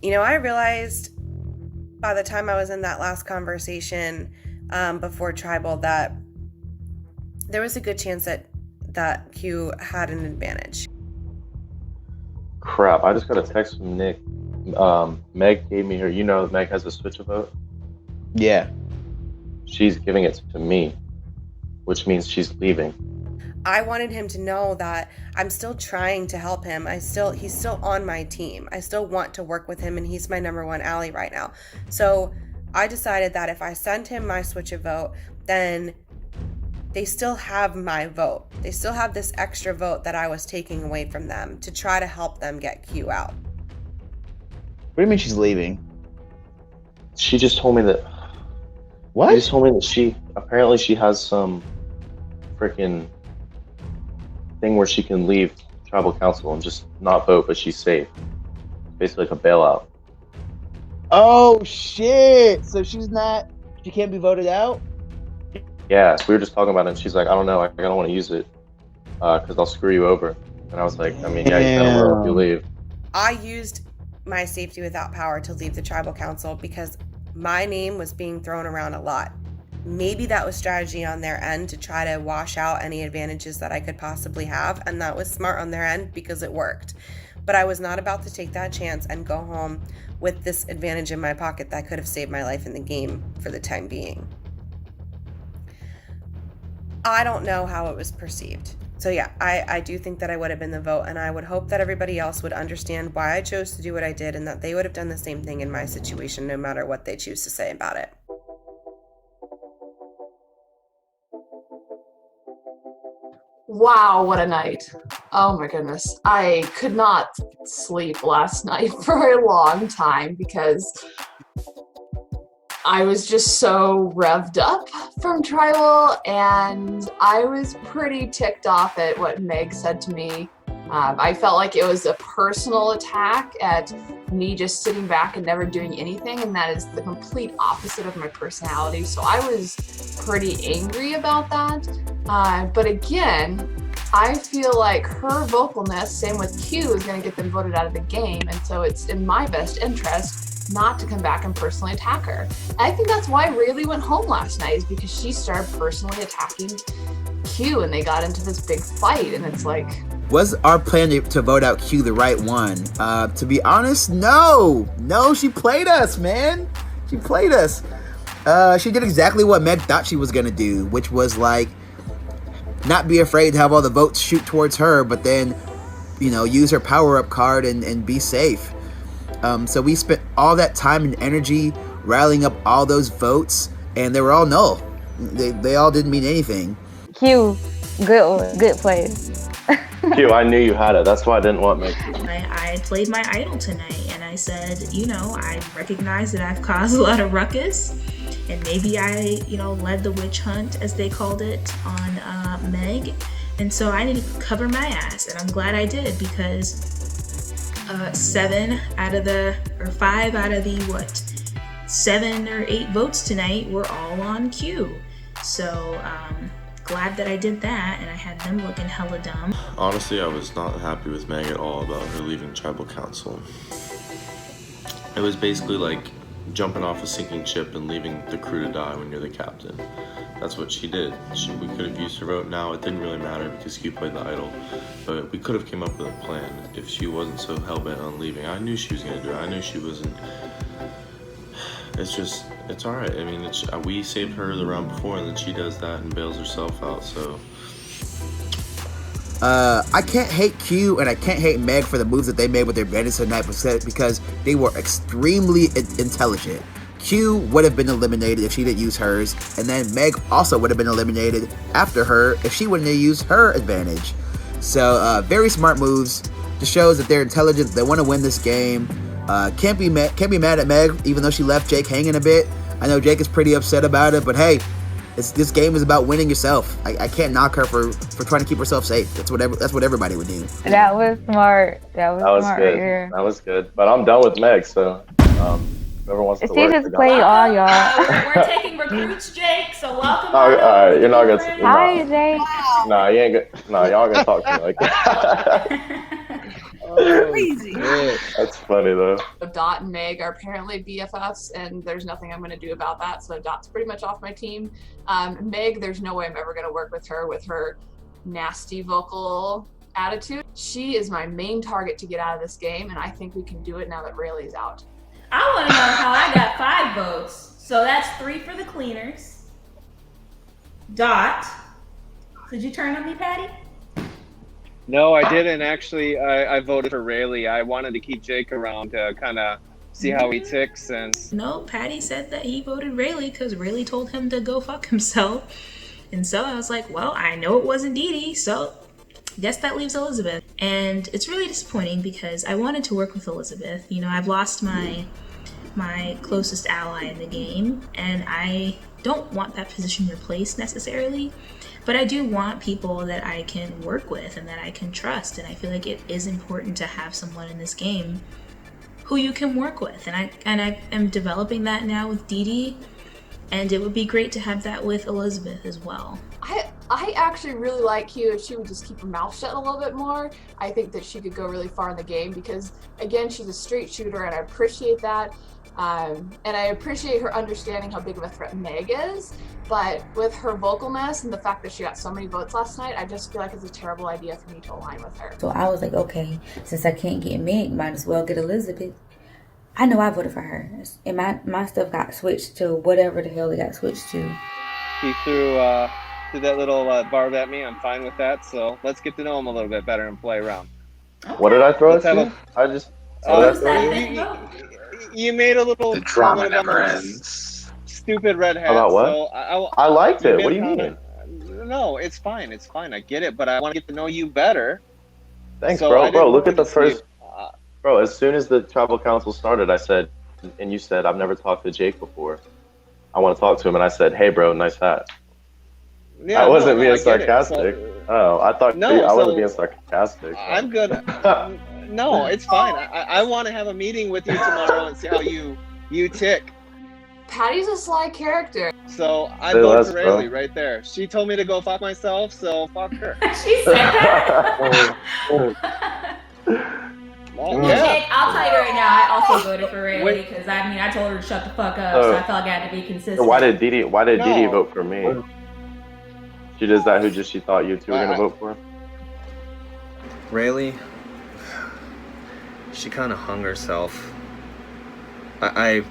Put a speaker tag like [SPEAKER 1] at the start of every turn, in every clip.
[SPEAKER 1] I realized by the time I was in that last conversation before Tribal that there was a good chance that Q had an advantage.
[SPEAKER 2] Crap, I just got a text from Nick. Meg gave me her, Meg has a switch a vote.
[SPEAKER 3] Yeah.
[SPEAKER 2] She's giving it to me, which means she's leaving.
[SPEAKER 1] I wanted him to know that I'm still trying to help him. He's still on my team. I still want to work with him, and he's my number one ally right now. So I decided that if I send him my switch a vote, then they still have my vote. They still have this extra vote that I was taking away from them to try to help them get Q out.
[SPEAKER 3] What do you mean she's leaving?
[SPEAKER 2] She just told me that.
[SPEAKER 3] What?
[SPEAKER 2] She just told me that she has some freaking thing where she can leave tribal council and just not vote, but she's safe. Basically like a bailout.
[SPEAKER 3] Oh shit! So she can't be voted out?
[SPEAKER 2] Yeah, so we were just talking about it, and she's like, I don't know, I don't want to use it because I'll screw you over. And I was like, I mean, yeah, you kind of will if you leave.
[SPEAKER 1] I used my safety without power to leave the tribal council because my name was being thrown around a lot. Maybe that was strategy on their end to try to wash out any advantages that I could possibly have, and that was smart on their end because it worked. But I was not about to take that chance and go home with this advantage in my pocket that could have saved my life in the game for the time being. I don't know how it was perceived. So yeah, I do think that I would have been the vote, and I would hope that everybody else would understand why I chose to do what I did and that they would have done the same thing in my situation no matter what they choose to say about it.
[SPEAKER 4] Wow, what a night. Oh my goodness. I could not sleep last night for a long time because I was just so revved up from Tribal, and I was pretty ticked off at what Meg said to me. I felt like it was a personal attack at me just sitting back and never doing anything, and that is the complete opposite of my personality. So I was pretty angry about that. But again, I feel like her vocalness, same with Q, is going to get them voted out of the game, and so it's in my best interest not to come back and personally attack her. And I think that's why Rayleigh went home last night, is because she started personally attacking Q, and they got into this big fight, and it's like...
[SPEAKER 5] Was our plan to vote out Q the right one? To be honest, no, she played us, man. She played us. She did exactly what Meg thought she was gonna do, which was like not be afraid to have all the votes shoot towards her, but then use her power-up card and be safe. So we spent all that time and energy rallying up all those votes, and they were all null. They all didn't mean anything.
[SPEAKER 6] Q, good play.
[SPEAKER 2] Q, I knew you had it. That's why I didn't want Meg.
[SPEAKER 7] I played my idol tonight, and I said, I recognize that I've caused a lot of ruckus, and maybe I, led the witch hunt, as they called it, on Meg, and so I need to cover my ass, and I'm glad I did, because 5 out of the 7 or 8 votes tonight were all on Q. So glad that I did that, and I had them looking hella dumb.
[SPEAKER 8] Honestly, I was not happy with Meg at all about her leaving tribal council. It was basically like jumping off a sinking ship and leaving the crew to die when you're the captain. That's what she did. We could have used her vote now. It didn't really matter because Q played the idol. But we could have came up with a plan if she wasn't so hell-bent on leaving. I knew she was going to do it. I knew she wasn't... It's all right. I mean, we saved her the round before, and then she does that and bails herself out, so...
[SPEAKER 5] I can't hate Q and I can't hate Meg for the moves that they made with their bandits tonight because they were extremely intelligent. Q would have been eliminated if she didn't use hers, and then Meg also would have been eliminated after her if she wouldn't have used her advantage. So very smart moves. Just shows that they're intelligent. They want to win this game. Can't be mad at Meg even though she left Jake hanging a bit. I know Jake is pretty upset about it, but hey, this game is about winning yourself. I can't knock her for trying to keep herself safe. That's what everybody would do.
[SPEAKER 6] That was smart. That was smart
[SPEAKER 2] good.
[SPEAKER 6] Right,
[SPEAKER 2] that was good. But I'm done with Meg, so whoever wants to
[SPEAKER 6] she
[SPEAKER 2] work.
[SPEAKER 6] just played all y'all.
[SPEAKER 7] We're taking recruits, Jake, so welcome.
[SPEAKER 2] All right, you're not gonna.
[SPEAKER 6] Hi, Jake.
[SPEAKER 2] Nah, you ain't good. Nah, y'all gonna talk to me like that.
[SPEAKER 1] Crazy.
[SPEAKER 3] Shit.
[SPEAKER 2] That's funny though.
[SPEAKER 4] Dot and Meg are apparently BFFs, and there's nothing I'm going to do about that. So Dot's pretty much off my team. Meg, there's no way I'm ever going to work with her nasty vocal attitude. She is my main target to get out of this game, and I think we can do it now that Rayleigh's out.
[SPEAKER 7] I want to know how I got 5 votes. So that's 3 for the cleaners. Dot. Did you turn on me, Patty?
[SPEAKER 9] No, I didn't actually. I voted for Rayleigh. I wanted to keep Jake around to kind of see how he ticks. And
[SPEAKER 7] No, Patty said that he voted Rayleigh because Rayleigh told him to go fuck himself. And so I was like, well, I know it wasn't Dee Dee, so guess that leaves Elizabeth. And it's really disappointing because I wanted to work with Elizabeth. You know, I've lost my closest ally in the game, and I don't want that position replaced necessarily. But I do want people that I can work with and that I can trust. And I feel like it is important to have someone in this game who you can work with. And I am developing that now with Dee Dee. And it would be great to have that with Elizabeth as well.
[SPEAKER 4] I actually really like Q if she would just keep her mouth shut a little bit more. I think that she could go really far in the game because, again, she's a straight shooter, and I appreciate that. And I appreciate her understanding how big of a threat Meg is. But with her vocalness and the fact that she got so many votes last night, I just feel like it's a terrible idea for me to align with her.
[SPEAKER 10] So I was like, okay, since I can't get Meg, might as well get Elizabeth. I know I voted for her. And my stuff got switched to whatever the hell it got switched to.
[SPEAKER 9] he threw that little barb at me. I'm fine with that. So let's get to know him a little bit better and play around.
[SPEAKER 2] What did I throw
[SPEAKER 9] Let's
[SPEAKER 2] at
[SPEAKER 9] have
[SPEAKER 2] you? I just. what did I throw at you?
[SPEAKER 9] You made a little
[SPEAKER 11] The drama
[SPEAKER 9] comment
[SPEAKER 11] never
[SPEAKER 9] about
[SPEAKER 11] ends.
[SPEAKER 9] stupid red hat.
[SPEAKER 2] About what?
[SPEAKER 9] So
[SPEAKER 2] I liked
[SPEAKER 9] you
[SPEAKER 2] it.
[SPEAKER 9] made
[SPEAKER 2] What
[SPEAKER 9] a
[SPEAKER 2] do you mean?
[SPEAKER 9] comment. No, it's fine. It's fine. I get it, but I want to get to know you better.
[SPEAKER 2] Thanks,
[SPEAKER 9] So I
[SPEAKER 2] bro.
[SPEAKER 9] didn't
[SPEAKER 2] Bro, look
[SPEAKER 9] want
[SPEAKER 2] at the
[SPEAKER 9] to
[SPEAKER 2] first.
[SPEAKER 9] see-
[SPEAKER 2] Bro, as soon as the tribal council started, I said, and you said, I've never talked to Jake before. I want to talk to him, and I said, hey, bro, nice hat.
[SPEAKER 9] Yeah,
[SPEAKER 2] I wasn't being
[SPEAKER 9] I get it.
[SPEAKER 2] sarcastic.
[SPEAKER 9] So,
[SPEAKER 2] Oh, I thought
[SPEAKER 9] No,
[SPEAKER 2] I wasn't
[SPEAKER 9] so-
[SPEAKER 2] being sarcastic.
[SPEAKER 9] I'm good. No, it's fine. I want to have a meeting with you tomorrow and see how you tick.
[SPEAKER 4] Patty's a sly character.
[SPEAKER 9] So I
[SPEAKER 2] Say
[SPEAKER 9] voted
[SPEAKER 2] less,
[SPEAKER 9] for
[SPEAKER 2] bro.
[SPEAKER 9] Rayleigh right there. She told me to go fuck myself, so fuck her.
[SPEAKER 7] She said that.
[SPEAKER 9] Well,
[SPEAKER 7] Jake, I'll tell you right now, I also voted for
[SPEAKER 9] Wait.
[SPEAKER 7] Rayleigh because I told her to shut the fuck up, so I felt like I had to be consistent.
[SPEAKER 2] Why did Dee Dee
[SPEAKER 9] No.
[SPEAKER 2] vote for me? She does that who just she thought you two were gonna vote for?
[SPEAKER 12] Rayleigh, she kind of hung herself. I'm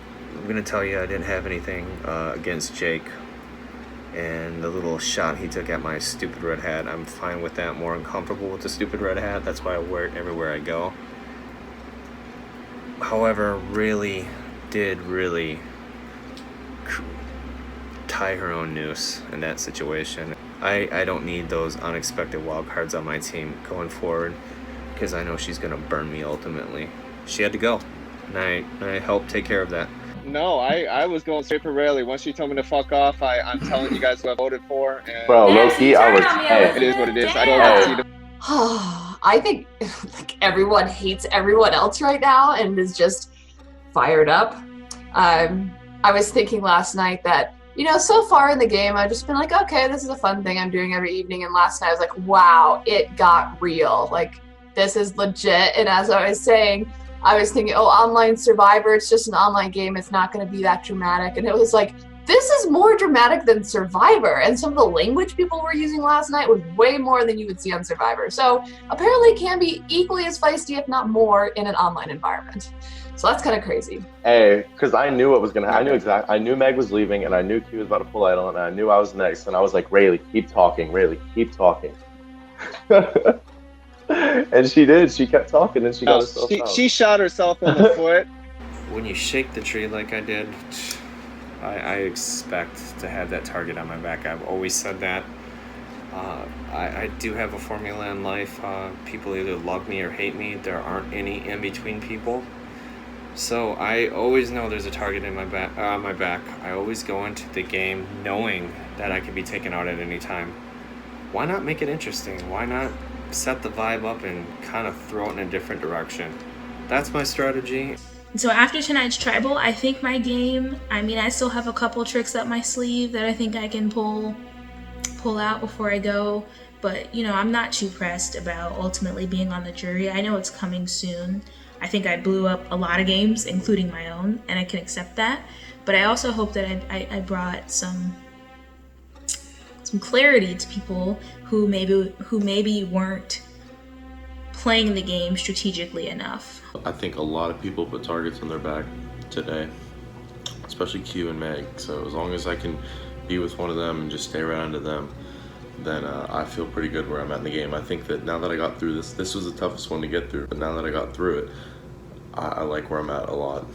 [SPEAKER 12] gonna tell you I didn't have anything against Jake and the little shot he took at my stupid red hat. I'm fine with that, more uncomfortable with the stupid red hat. That's why I wear it everywhere I go. However, Rayleigh did really tie her own noose in that situation. I don't need those unexpected wild cards on my team going forward because I know she's going to burn me ultimately. She had to go, and I helped take care of that.
[SPEAKER 9] No, I was going straight for Rayleigh. Once she told me to fuck off, I'm telling you guys who I voted for. And
[SPEAKER 2] Bro, low key, I was.
[SPEAKER 9] it is what it is. I don't see the
[SPEAKER 4] I think like everyone hates everyone else right now and is just fired up. I was thinking last night that, you know, so far in the game, I've just been like, okay, this is a fun thing I'm doing every evening. And last night I was like, wow, it got real. Like, this is legit. And as I was saying, I was thinking, oh, online Survivor, it's just an online game. It's not going to be that dramatic. And it was like, this is more dramatic than Survivor. And some of the language people were using last night was way more than you would see on Survivor. So apparently it can be equally as feisty, if not more, in an online environment. So that's kind of crazy.
[SPEAKER 2] Hey, because I knew what was gonna. I knew Meg was leaving, and I knew Q was about to pull idol, and I knew I was next, and I was like, Rayleigh, keep talking. Rayleigh, keep talking. And she did. She kept talking, and she got herself out.
[SPEAKER 9] she shot herself in the foot.
[SPEAKER 12] When you shake the tree like I did, I expect to have that target on my back. I've always said that. I do have a formula in life. People either love me or hate me. There aren't any in-between people. So I always know there's a target in my back. I always go into the game knowing that I can be taken out at any time. Why not make it interesting? Why not set the vibe up and kind of throw it in a different direction? That's my strategy.
[SPEAKER 7] So after tonight's tribal, I think my game, I still have a couple tricks up my sleeve that I think I can pull out before I go. But, you know, I'm not too pressed about ultimately being on the jury. I know it's coming soon. I think I blew up a lot of games, including my own, and I can accept that. But I also hope that I brought some clarity to people who maybe weren't playing the game strategically enough.
[SPEAKER 8] I think a lot of people put targets on their back today, especially Q and Meg. So as long as I can be with one of them and just stay around to them, then I feel pretty good where I'm at in the game. I think that now that I got through this was the toughest one to get through, but now that I got through it, I like where I'm at a lot.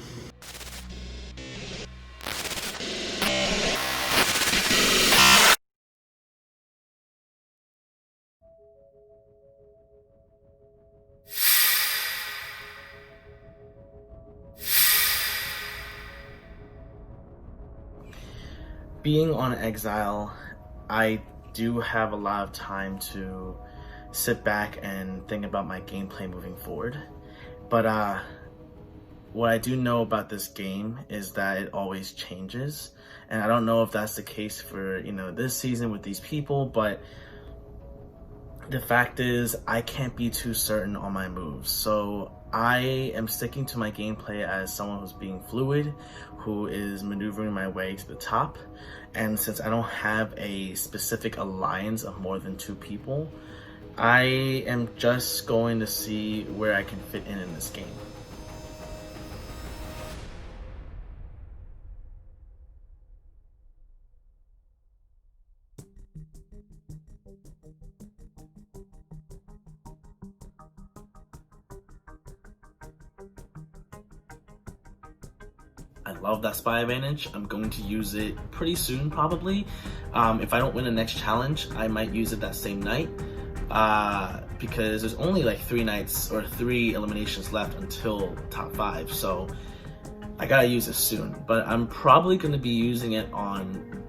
[SPEAKER 11] Being on Exile, I do have a lot of time to sit back and think about my gameplay moving forward. But what I do know about this game is that it always changes. And I don't know if that's the case for, you know, this season with these people, but the fact is I can't be too certain on my moves. So I am sticking to my gameplay as someone who's being fluid, who is maneuvering my way to the top. And since I don't have a specific alliance of more than 2 people, I am just going to see where I can fit in this game. I love that spy advantage. I'm going to use it pretty soon, probably. If I don't win the next challenge, I might use it that same night. Because there's only like 3 nights or 3 eliminations left until top 5, so I gotta use it soon. But I'm probably gonna be using it on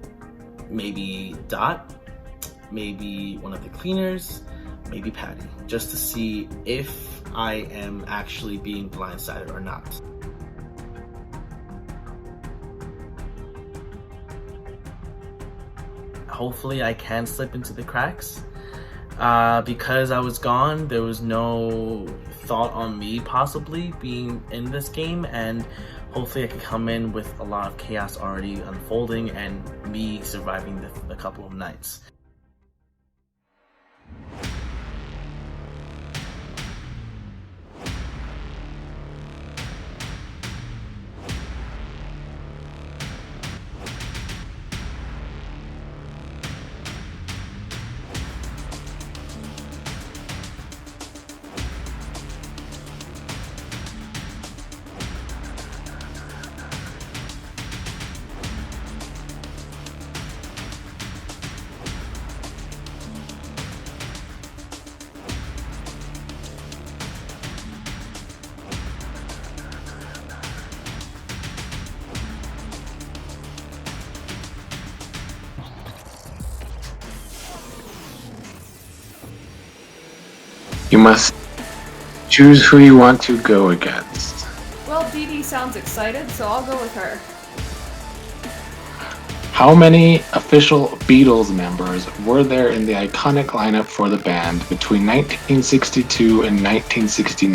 [SPEAKER 11] maybe Dot, maybe one of the cleaners, maybe Patty, just to see if I am actually being blindsided or not. Hopefully I can slip into the cracks. Because I was gone, there was no thought on me possibly being in this game, and hopefully I can come in with a lot of chaos already unfolding and me surviving the couple of nights.
[SPEAKER 13] You must choose who you want to go against.
[SPEAKER 4] Well, Dee Dee sounds excited, so I'll go with her.
[SPEAKER 13] How many official Beatles members were there in the iconic lineup for the band between 1962 and 1969?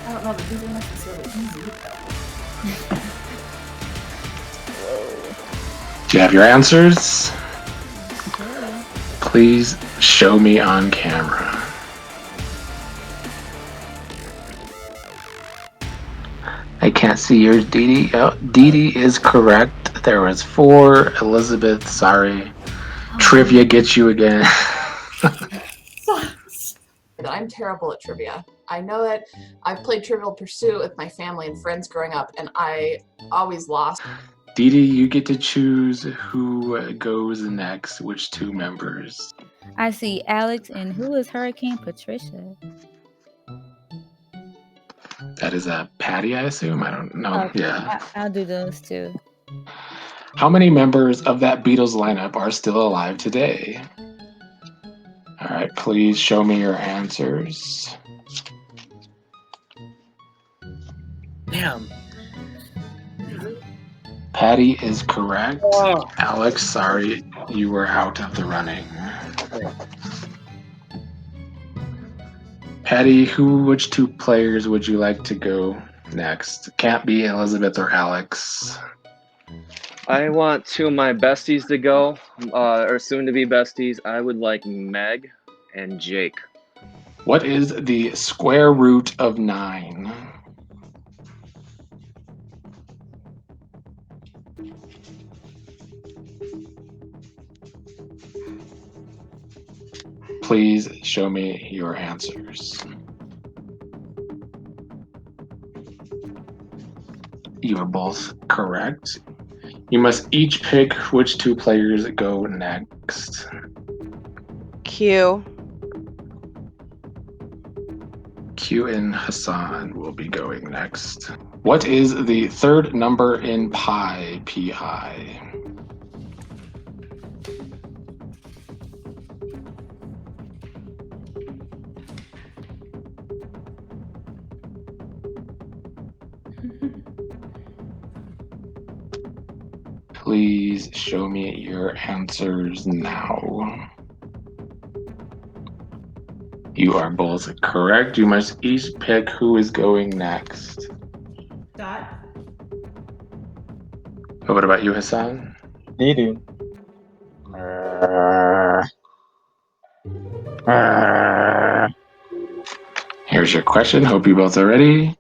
[SPEAKER 4] I don't know, but these are not necessarily easy.
[SPEAKER 13] Do you have your answers? Please show me on camera. I can't see yours, Dee Dee. Oh, Dee Dee is correct. There was 4. Elizabeth, sorry. Trivia gets you again.
[SPEAKER 4] I'm terrible at trivia. I know that I've played Trivial Pursuit with my family and friends growing up, and I always lost.
[SPEAKER 13] Dee Dee, you get to choose who goes next, which 2 members.
[SPEAKER 6] I see Alex, and who is Hurricane Patricia?
[SPEAKER 13] That is a Patty, I assume? I don't know.
[SPEAKER 6] Okay,
[SPEAKER 13] Yeah.
[SPEAKER 6] I'll do those 2.
[SPEAKER 13] How many members of that Beatles lineup are still alive today? All right, please show me your answers.
[SPEAKER 11] Damn.
[SPEAKER 13] Patty is correct.
[SPEAKER 9] Oh.
[SPEAKER 13] Alex, sorry, you were out of the running. Patty, which two players would you like to go next? Can't be Elizabeth or Alex.
[SPEAKER 9] I want two of my besties to go, or soon to be besties. I would like Meg and Jake.
[SPEAKER 13] What is the square root of 9? Please show me your answers. You are both correct. You must each pick which two players go next.
[SPEAKER 1] Q.
[SPEAKER 13] Q and Hassan will be going next. What is the third number in pi, P-I? Please show me your answers now. You are both correct. You must each pick who is going next.
[SPEAKER 7] Dot.
[SPEAKER 13] What about you, Hassan?
[SPEAKER 3] Didi.
[SPEAKER 13] Here's your question. Hope you both are ready.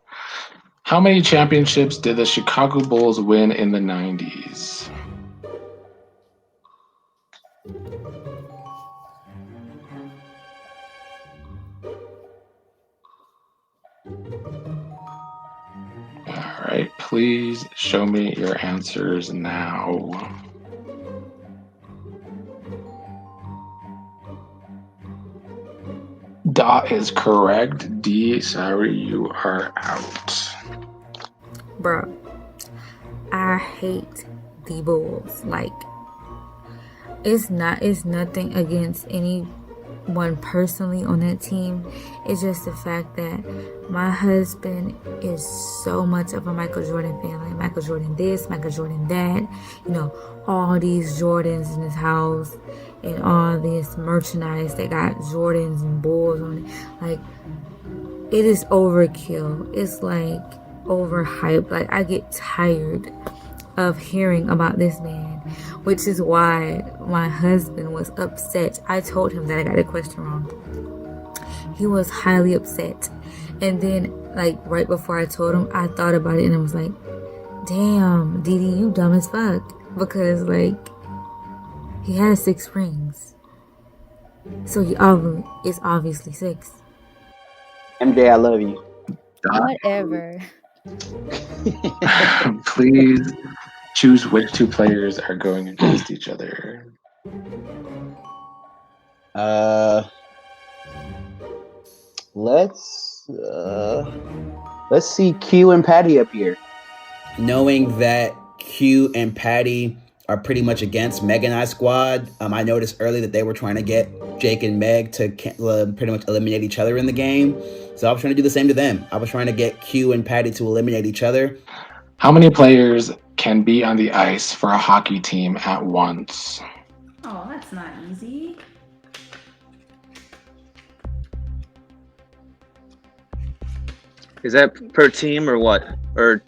[SPEAKER 13] How many championships did the Chicago Bulls win in the 90s? All right, please show me your answers now. Dot is correct. D, sorry, you are out.
[SPEAKER 10] Bro, I hate the Bulls. Like, it's nothing against anyone personally on that team. It's just the fact that my husband is so much of a Michael Jordan fan. Like, Michael Jordan this, Michael Jordan that. You know, all these Jordans in his house and all this merchandise that got Jordans and Bulls on it. Like, it is overkill. It's like overhyped. Like, I get tired of hearing about this man, which is why my husband was upset. I told him that I got the question wrong. He was highly upset. And then, like, right before I told him, I thought about it and I was like, damn, Didi, you dumb as fuck. Because, like, he has 6 rings. So it's obviously 6.
[SPEAKER 3] MJ, I love you.
[SPEAKER 6] Whatever.
[SPEAKER 13] Please choose which two players are going against each other.
[SPEAKER 3] Let's see Q and Patty up here.
[SPEAKER 5] Knowing that Q and Patty are pretty much against Meg and I squad, I noticed early that they were trying to get Jake and Meg to pretty much eliminate each other in the game. So I was trying to do the same to them. I was trying to get Q and Patty to eliminate each other.
[SPEAKER 13] How many players can be on the ice for a hockey team at once?
[SPEAKER 7] Oh, that's not easy.
[SPEAKER 9] Is that per team or what? Or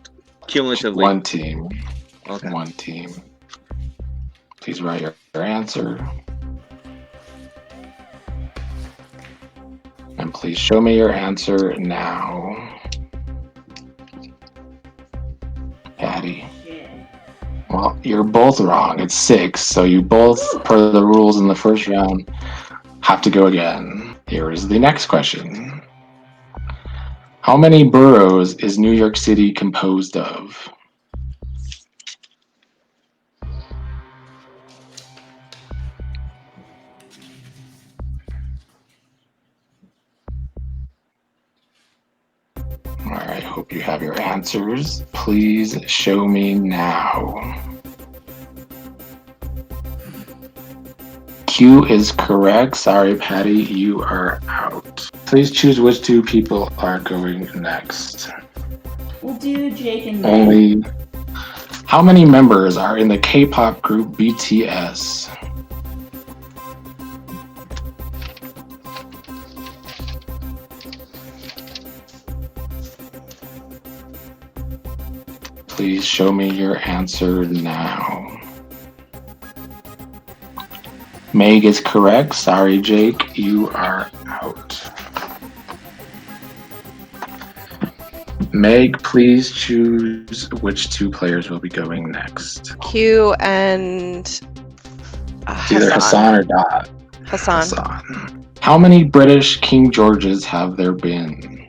[SPEAKER 9] cumulatively?
[SPEAKER 13] One team.
[SPEAKER 9] Okay.
[SPEAKER 13] One team. Please write your answer. And please show me your answer now. Patty. Well, you're both wrong. It's 6, so you both, per the rules in the first round, have to go again. Here is the next question. How many boroughs is New York City composed of? All right, hope you have your answers. Please show me now. Q is correct. Sorry, Patty, you are out. Please choose which two people are going next.
[SPEAKER 7] We'll do Jake and Meg.
[SPEAKER 13] Only How many members are in the K-pop group BTS? Please show me your answer now. Meg is correct. Sorry, Jake, you are out. Meg, please choose which two players will be going next.
[SPEAKER 14] Q and
[SPEAKER 13] It's either Hassan or Dot.
[SPEAKER 14] Hassan.
[SPEAKER 13] How many British King Georges have there been?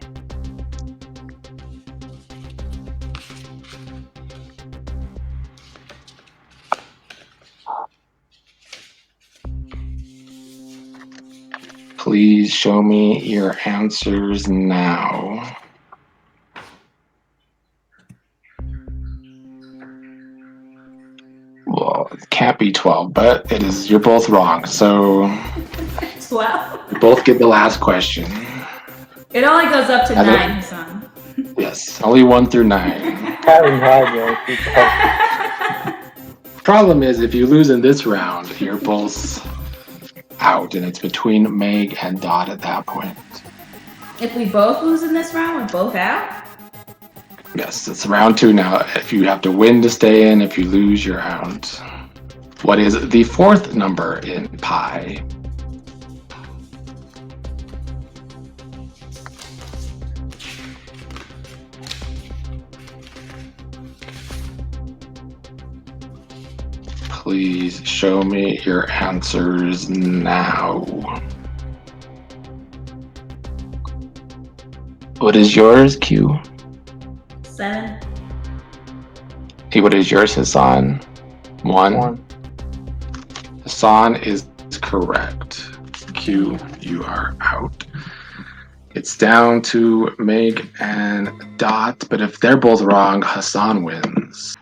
[SPEAKER 13] Please show me your answers now. Well, it can't be 12, but it is. You're both wrong. So
[SPEAKER 15] 12?
[SPEAKER 13] you both get the last question.
[SPEAKER 15] It only goes up to
[SPEAKER 13] I don't-
[SPEAKER 15] 9, Hassan.
[SPEAKER 13] Yes, only 1 through 9. Problem is, if you lose in this round, you're both out, and it's between Meg and Dot at that point.
[SPEAKER 15] If we both lose in this round, we're both out?
[SPEAKER 13] Yes, it's round 2 now. If you have to win to stay in, if you lose, you're out. What is the 4th number in pi? Please show me your answers now. What is yours, Q?
[SPEAKER 15] 7.
[SPEAKER 13] Hey, what is yours, Hassan? 1. Hassan is correct. Q, you are out. It's down to Meg and Dot, but if they're both wrong, Hassan wins.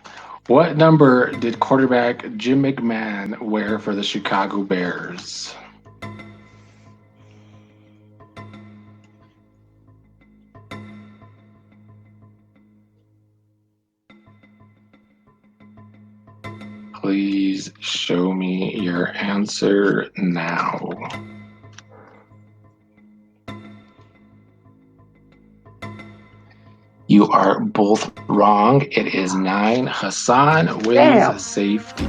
[SPEAKER 13] What number did quarterback Jim McMahon wear for the Chicago Bears? Please show me your answer now. You are both wrong. It is 9. Hassan wins safety.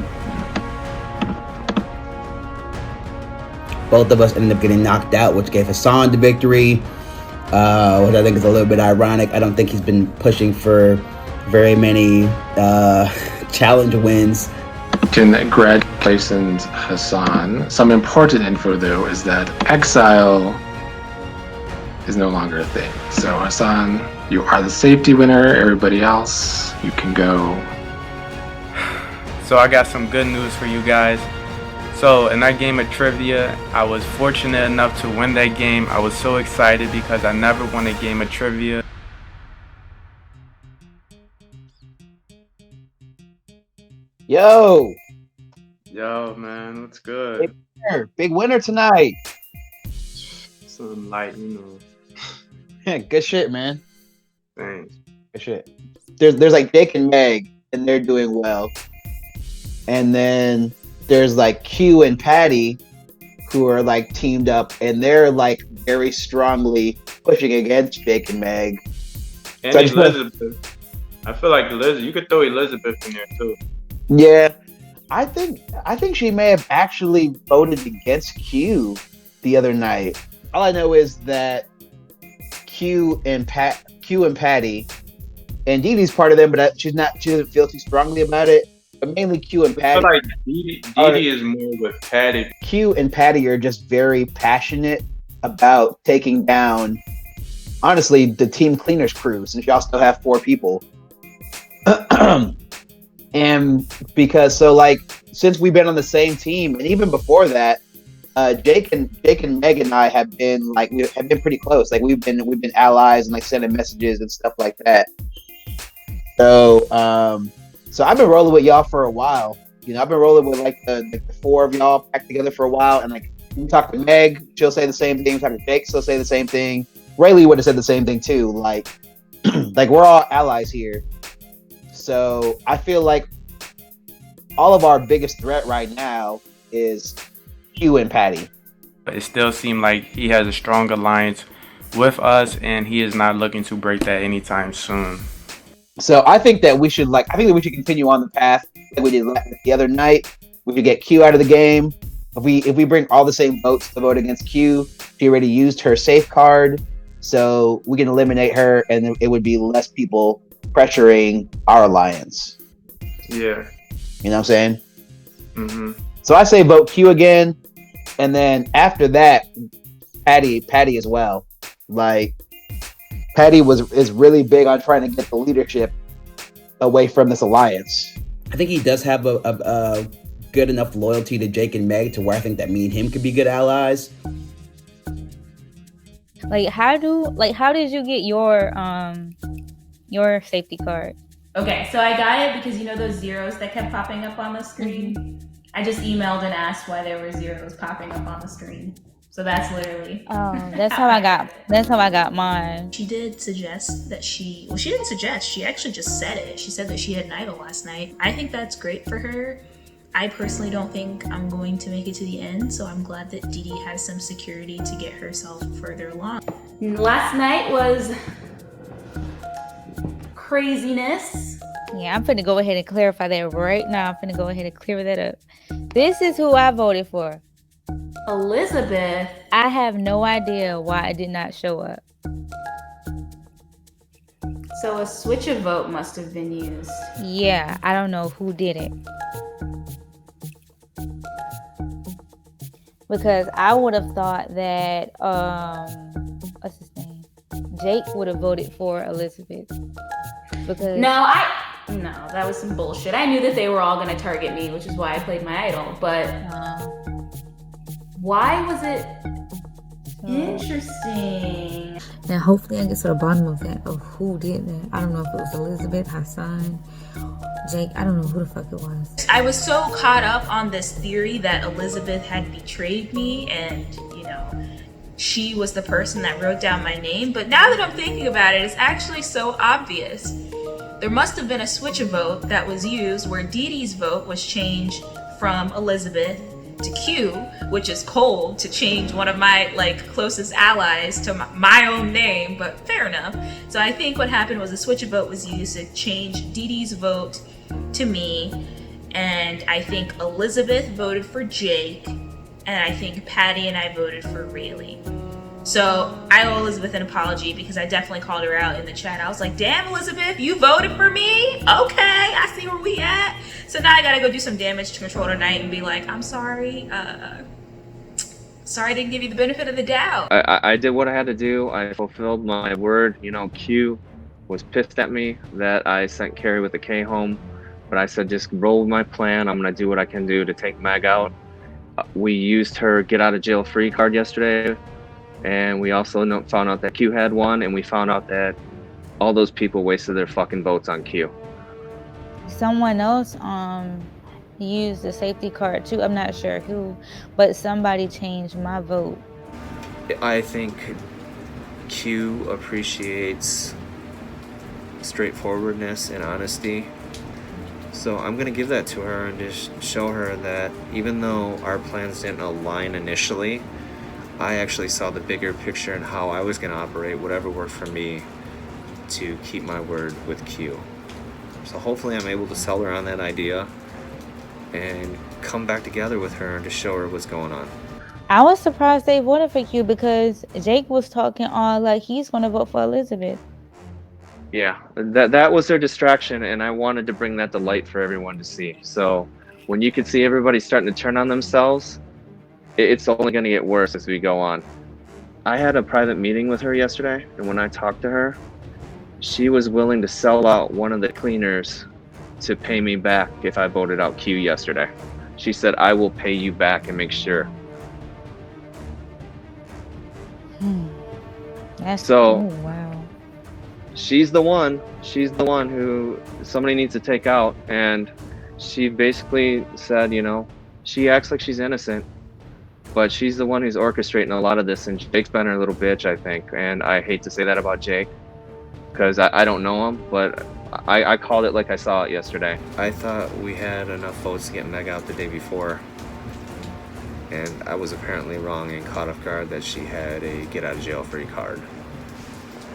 [SPEAKER 5] Both of us ended up getting knocked out, which gave Hassan the victory, which I think is a little bit ironic. I don't think he's been pushing for very many challenge wins.
[SPEAKER 13] Congratulations, Hassan. Some important info, though, is that exile is no longer a thing. So, Hassan, you are the safety winner. Everybody else, you can go.
[SPEAKER 16] So I got some good news for you guys. So in that game of trivia, I was fortunate enough to win that game. I was so excited because I never won a game of trivia.
[SPEAKER 3] Yo,
[SPEAKER 16] Yo, man, what's good?
[SPEAKER 3] big winner tonight.
[SPEAKER 16] Some light, you know.
[SPEAKER 3] Good shit, man.
[SPEAKER 16] Thanks.
[SPEAKER 3] Good shit. There's like Jake and Meg, and they're doing well. And then there's like Q and Patty, who are like teamed up, and they're like very strongly pushing against Jake and Meg.
[SPEAKER 16] And
[SPEAKER 3] So I
[SPEAKER 16] Elizabeth. I feel like Elizabeth. You could throw Elizabeth in there too.
[SPEAKER 3] Yeah, I think she may have actually voted against Q the other night. All I know is that Q and Patty, and Dee Dee's part of them, but she doesn't feel too strongly about it. But mainly Q and
[SPEAKER 16] I
[SPEAKER 3] Patty.
[SPEAKER 16] feel like Dee Dee is more with Patty.
[SPEAKER 3] Q and Patty are just very passionate about taking down, honestly, the Team Cleaners crew, since y'all still have 4 people. And because since we've been on the same team, and even before that, Jake and Meg and I have been pretty close. Like we've been allies and like sending messages and stuff like that. So I've been rolling with y'all for a while. You know, I've been rolling with like the 4 of y'all packed together for a while. And like we talk to Meg, she'll say the same thing. We talk to Jake, she'll say the same thing. Rayleigh would have said the same thing too. Like, like we're all allies here. So I feel like all of our biggest threat right now is Q and Patty.
[SPEAKER 16] It still seemed like he has a strong alliance with us, and he is not looking to break that anytime soon.
[SPEAKER 3] So I think that we should continue on the path that we did the other night. We could get Q out of the game. If we bring all the same votes to vote against Q, she already used her safe card, so we can eliminate her, and it would be less people pressuring our alliance.
[SPEAKER 16] Yeah.
[SPEAKER 3] You know what I'm saying?
[SPEAKER 16] Mm-hmm.
[SPEAKER 3] So I say vote Q again, and then after that, Patty as well. Like, Patty is really big on trying to get the leadership away from this alliance.
[SPEAKER 17] I think he does have a good enough loyalty to Jake and Meg to where I think that me and him could be good allies.
[SPEAKER 6] Like, how did you get your safety card?
[SPEAKER 15] Okay, so I got it because you know those zeros that kept popping up on the screen? I just emailed and asked why there were zeros popping up on the screen. So that's literally.
[SPEAKER 6] Oh, that's how I got mine.
[SPEAKER 7] She did suggest that she didn't suggest, she actually just said it. She said that she had an idol last night. I think that's great for her. I personally don't think I'm going to make it to the end, so I'm glad that Dee Dee has some security to get herself further along.
[SPEAKER 15] Last night was craziness.
[SPEAKER 6] Yeah, I'm finna go ahead and clarify that right now. I'm finna go ahead and clear that up. This is who I voted for.
[SPEAKER 15] Elizabeth.
[SPEAKER 6] I have no idea why I did not show up.
[SPEAKER 15] So a switch of vote must have been used.
[SPEAKER 6] Yeah, I don't know who did it. Because I would have thought that what's his name? Jake would have voted for Elizabeth. Because
[SPEAKER 15] No, that was some bullshit. I knew that they were all gonna target me, which is why I played my idol, but why was it interesting?
[SPEAKER 10] Now, hopefully, I get to the bottom of that, of who did that. I don't know if it was Elizabeth, Hassan, Jake. I don't know who the fuck it was.
[SPEAKER 7] I was so caught up on this theory that Elizabeth had betrayed me and, she was the person that wrote down my name. But now that I'm thinking about it, it's actually so obvious. There must have been a switch of vote that was used where Dee Dee's vote was changed from Elizabeth to Q, which is cold to change one of my closest allies to my own name, but fair enough. So I think what happened was a switch of vote was used to change Dee Dee's vote to me, and I think Elizabeth voted for Jake, and I think Patty and I voted for Rayleigh. So I owe Elizabeth an apology because I definitely called her out in the chat. I was like, damn, Elizabeth, you voted for me? Okay, I see where we at. So now I gotta go do some damage to Control tonight and be like, I'm sorry. Sorry I didn't give you the benefit of the doubt.
[SPEAKER 9] I did what I had to do. I fulfilled my word. Q was pissed at me that I sent Carrie with the K home. But I said, just roll with my plan. I'm gonna do what I can do to take Meg out. We used her get out of jail free card yesterday. And we also found out that Q had one, and we found out that all those people wasted their fucking votes on Q.
[SPEAKER 6] Someone else used the safety card too. I'm not sure who, but somebody changed my vote.
[SPEAKER 12] I think Q appreciates straightforwardness and honesty. So I'm gonna give that to her and just show her that even though our plans didn't align initially, I actually saw the bigger picture and how I was going to operate, whatever worked for me, to keep my word with Q. So hopefully I'm able to sell her on that idea and come back together with her and just show her what's going on.
[SPEAKER 6] I was surprised they voted for Q because Jake was talking all like he's going to vote for Elizabeth.
[SPEAKER 9] Yeah, that was their distraction, and I wanted to bring that to light for everyone to see. So when you could see everybody starting to turn on themselves, it's only going to get worse as we go on. I had a private meeting with her yesterday, and when I talked to her, she was willing to sell out one of the cleaners to pay me back if I voted out Q yesterday. She said, I will pay you back and make sure.
[SPEAKER 6] Oh, wow.
[SPEAKER 9] She's the one who somebody needs to take out, and she basically said, she acts like she's innocent, but she's the one who's orchestrating a lot of this, and Jake's been her little bitch, I think. And I hate to say that about Jake, because I don't know him, but I called it like I saw it yesterday.
[SPEAKER 12] I thought we had enough votes to get Meg out the day before. And I was apparently wrong and caught off guard that she had a get out of jail free card.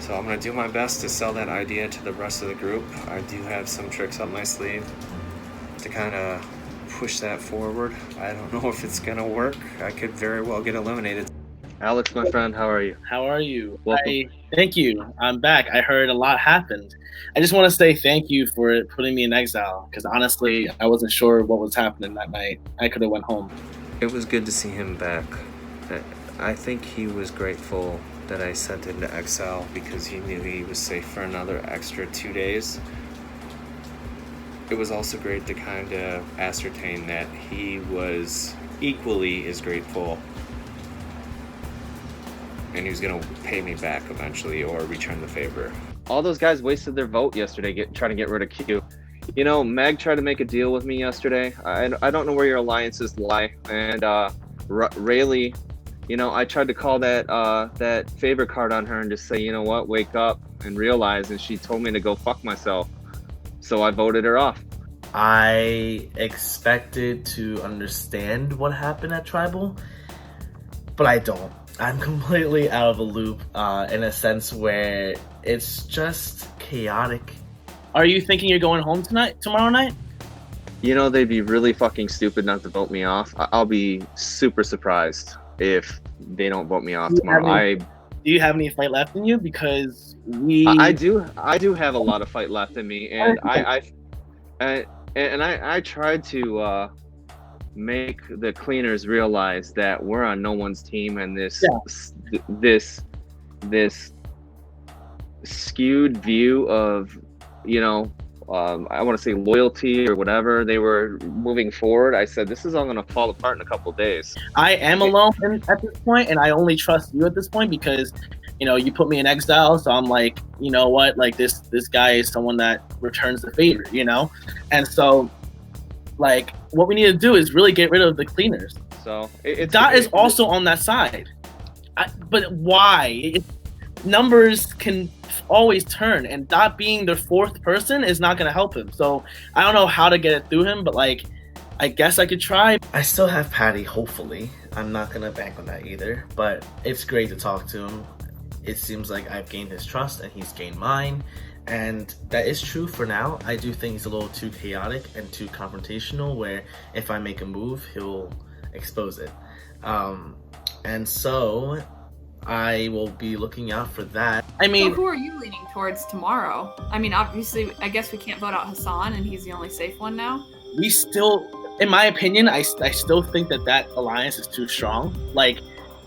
[SPEAKER 12] So I'm going to do my best to sell that idea to the rest of the group. I do have some tricks up my sleeve to kind of push that forward. I don't know if it's going to work. I could very well get eliminated.
[SPEAKER 9] Alex, my friend, how are you?
[SPEAKER 11] How are you?
[SPEAKER 9] Welcome.
[SPEAKER 11] Thank you. I'm back. I heard a lot happened. I just want to say thank you for putting me in exile, because honestly, I wasn't sure what was happening that night. I could have went home.
[SPEAKER 12] It was good to see him back. I think he was grateful that I sent him to exile because he knew he was safe for another extra 2 days. It was also great to kind of ascertain that he was equally as grateful and he was going to pay me back eventually or return the favor.
[SPEAKER 9] All those guys wasted their vote yesterday trying to get rid of Q. You know, Meg tried to make a deal with me yesterday. I don't know where your alliances lie. And Rayleigh, you know, I tried to call that favor card on her and just say, you know what, wake up and realize. And she told me to go fuck myself. So I voted her off.
[SPEAKER 11] I expected to understand what happened at Tribal, but I don't. I'm completely out of the loop in a sense where it's just chaotic. Are you thinking you're going home tomorrow night?
[SPEAKER 9] You know, they'd be really fucking stupid not to vote me off. I'll be super surprised if they don't vote me off tomorrow.
[SPEAKER 11] Do you have any fight left in you? Because
[SPEAKER 9] I do have a lot of fight left in me, and I tried to make the cleaners realize that we're on no one's team, and this skewed view of, you know, I want to say loyalty or whatever they were moving forward. I said, this is all going to fall apart in a couple of days.
[SPEAKER 11] I am alone at this point, and I only trust you at this point because, you know, you put me in exile. So I'm like, you know what, like this guy is someone that returns the favor, you know? And so, like, what we need to do is really get rid of the cleaners.
[SPEAKER 9] So
[SPEAKER 11] Dot is also on that side. But why? Numbers can always turn, and Dot being the fourth person is not going to help him. So I don't know how to get it through him, but like, I guess I could try. I still have Patty, hopefully. I'm not going to bank on that either, but it's great to talk to him. It seems like I've gained his trust and he's gained mine, and that is true for now. I do think he's a little too chaotic and too confrontational, where if I make a move, he'll expose it. And so I will be looking out for that. I mean,
[SPEAKER 4] so who are you leaning towards tomorrow? I mean, obviously, I guess we can't vote out Hassan, and he's the only safe one now.
[SPEAKER 11] We still, in my opinion, I still think that alliance is too strong. Like,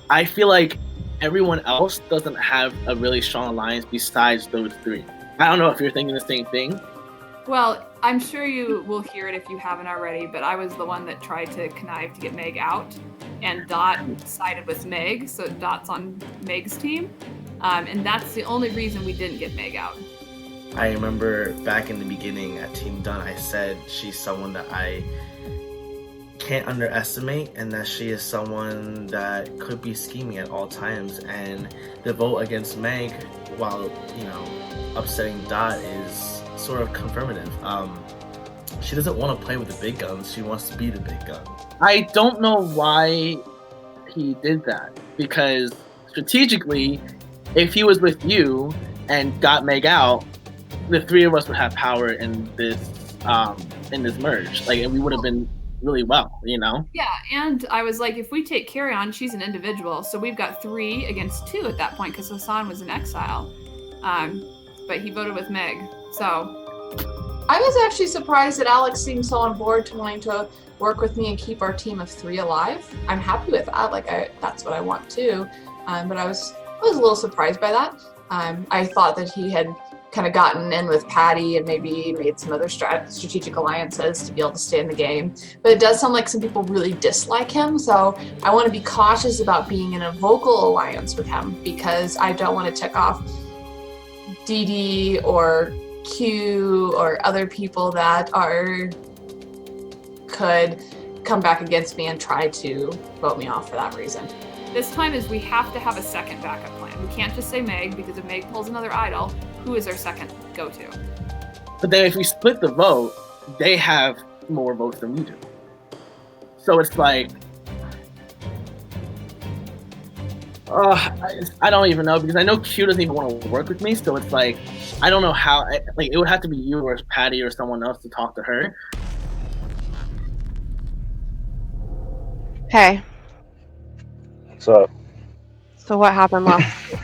[SPEAKER 11] I feel like everyone else doesn't have a really strong alliance besides those three. I don't know if you're thinking the same thing.
[SPEAKER 4] Well, I'm sure you will hear it if you haven't already, but I was the one that tried to connive to get Meg out, and Dot sided with Meg, so Dot's on Meg's team, and that's the only reason we didn't get Meg out.
[SPEAKER 11] I remember back in the beginning at Team Done, I said she's someone that I can't underestimate, and that she is someone that could be scheming at all times, and the vote against Meg, while, you know, upsetting Dot, is sort of confirmative. She doesn't want to play with the big guns, she wants to be the big gun. I don't know why he did that, because strategically, if he was with you and got Meg out, the three of us would have power in this merge, like, and we would have been really well, you know?
[SPEAKER 4] Yeah, and I was like, if we take Carry On, she's an individual, so we've got 3 against 2 at that point, because Hassan was in exile. But he voted with Meg, so. I was actually surprised that Alex seemed so on board to wanting to work with me and keep our team of 3 alive. I'm happy with that, like, that's what I want too. But I was a little surprised by that. I thought that he had kind of gotten in with Patty and maybe made some other strategic alliances to be able to stay in the game. But it does sound like some people really dislike him, so I want to be cautious about being in a vocal alliance with him, because I don't want to tick off DD or Q or other people that could come back against me and try to vote me off for that reason. This time is we have to have a second backup plan. We can't just say Meg, because if Meg pulls another idol, who is our second go-to?
[SPEAKER 11] But then if we split the vote, they have more votes than we do. So it's like, I don't even know, because I know Q doesn't even want to work with me. So it's like, I don't know how. Like, it would have to be you or Patty or someone else to talk to her.
[SPEAKER 14] Hey,
[SPEAKER 2] What's up?
[SPEAKER 14] so what happened last?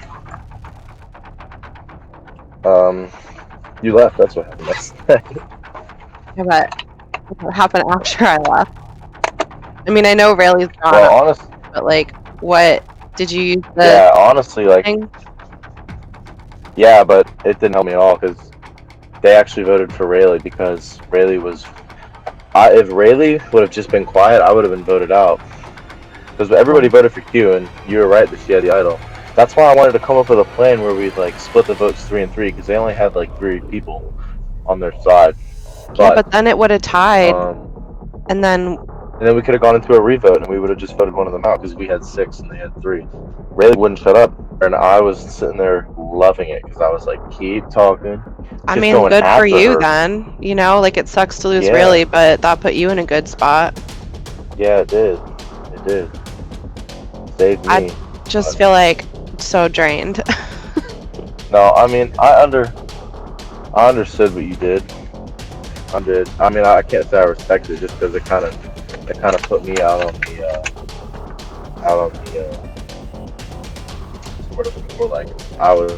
[SPEAKER 2] You left. That's what happened last night.
[SPEAKER 14] Yeah, but what happened after I left? I mean, I know Rayleigh's gone,
[SPEAKER 2] Well, honest,
[SPEAKER 14] but like, what did you use the?
[SPEAKER 2] yeah, honestly, like,
[SPEAKER 14] thing?
[SPEAKER 2] yeah, but it didn't help me at all because they actually voted for Rayleigh because Rayleigh was. If Rayleigh would have just been quiet, I would have been voted out. Because everybody voted for Q, and you were right that she had the idol. That's why I wanted to come up with a plan where we'd like split the votes 3 and 3 because they only had like 3 people on their side.
[SPEAKER 14] Yeah, but then it would have tied, and then
[SPEAKER 2] we could have gone into a revote and we would have just voted one of them out because we had 6 and they had 3. Rayleigh wouldn't shut up, and I was sitting there loving it because I was like, keep talking.
[SPEAKER 14] I
[SPEAKER 2] just
[SPEAKER 14] mean,
[SPEAKER 2] going
[SPEAKER 14] good for
[SPEAKER 2] after
[SPEAKER 14] you
[SPEAKER 2] her.
[SPEAKER 14] then. You know, like it sucks to lose
[SPEAKER 2] Yeah.
[SPEAKER 14] Rayleigh, but that put you in a good spot.
[SPEAKER 2] Yeah, it did. It did. Saved me.
[SPEAKER 14] I just feel like so drained.
[SPEAKER 2] No, I mean, I understood what you did. I did. I mean, I can't say I respected it just because it kind of put me out on the sort of more like I was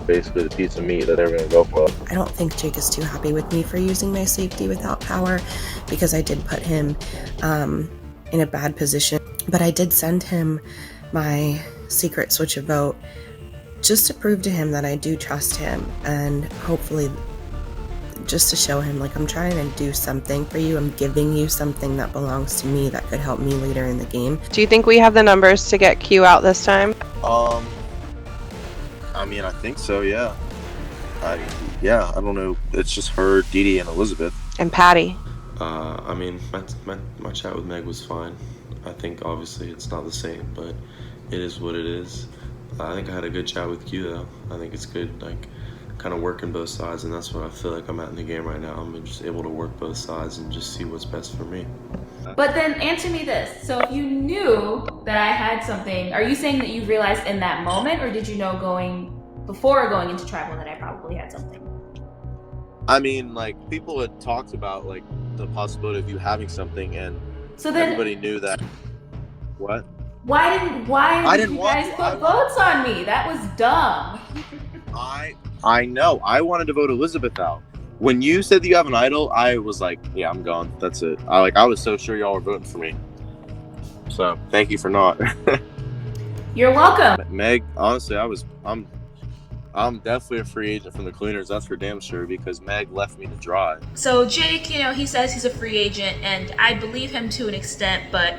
[SPEAKER 2] basically the piece of meat that they were gonna go for.
[SPEAKER 1] I don't think Jake is too happy with me for using my safety without power because I did put him in a bad position. But I did send him my secret switch of vote just to prove to him that I do trust him, and hopefully just to show him like I'm trying to do something for you. I'm giving you something that belongs to me that could help me later in the game.
[SPEAKER 14] Do you think we have the numbers to get Q out this time?
[SPEAKER 18] I mean, I think so, yeah. I don't know. It's just her, Dee Dee, and Elizabeth.
[SPEAKER 14] And Patty.
[SPEAKER 8] I mean, my chat with Meg was fine. I think obviously it's not the same, but it is what it is. I think I had a good chat with Q though. I think it's good, like, kind of working both sides, and that's what I feel like I'm at in the game right now. I'm just able to work both sides and just see what's best for me.
[SPEAKER 15] But then answer me this. So if you knew that I had something, are you saying that you realized in that moment, or did you know before going into tribal that I probably had something?
[SPEAKER 18] I mean, like, people had talked about, like, the possibility of you having something, and
[SPEAKER 15] So then-
[SPEAKER 18] everybody knew that. What?
[SPEAKER 15] Why did you guys put votes on me? That was dumb.
[SPEAKER 18] I know. I wanted to vote Elizabeth out. When you said that you have an idol, I was like, yeah, I'm gone. That's it. I was so sure y'all were voting for me. So thank you for not.
[SPEAKER 15] You're welcome.
[SPEAKER 18] Meg, honestly, I'm definitely a free agent from the Cleaners. That's for damn sure, because Meg left me to dry.
[SPEAKER 7] So Jake, he says he's a free agent, and I believe him to an extent, but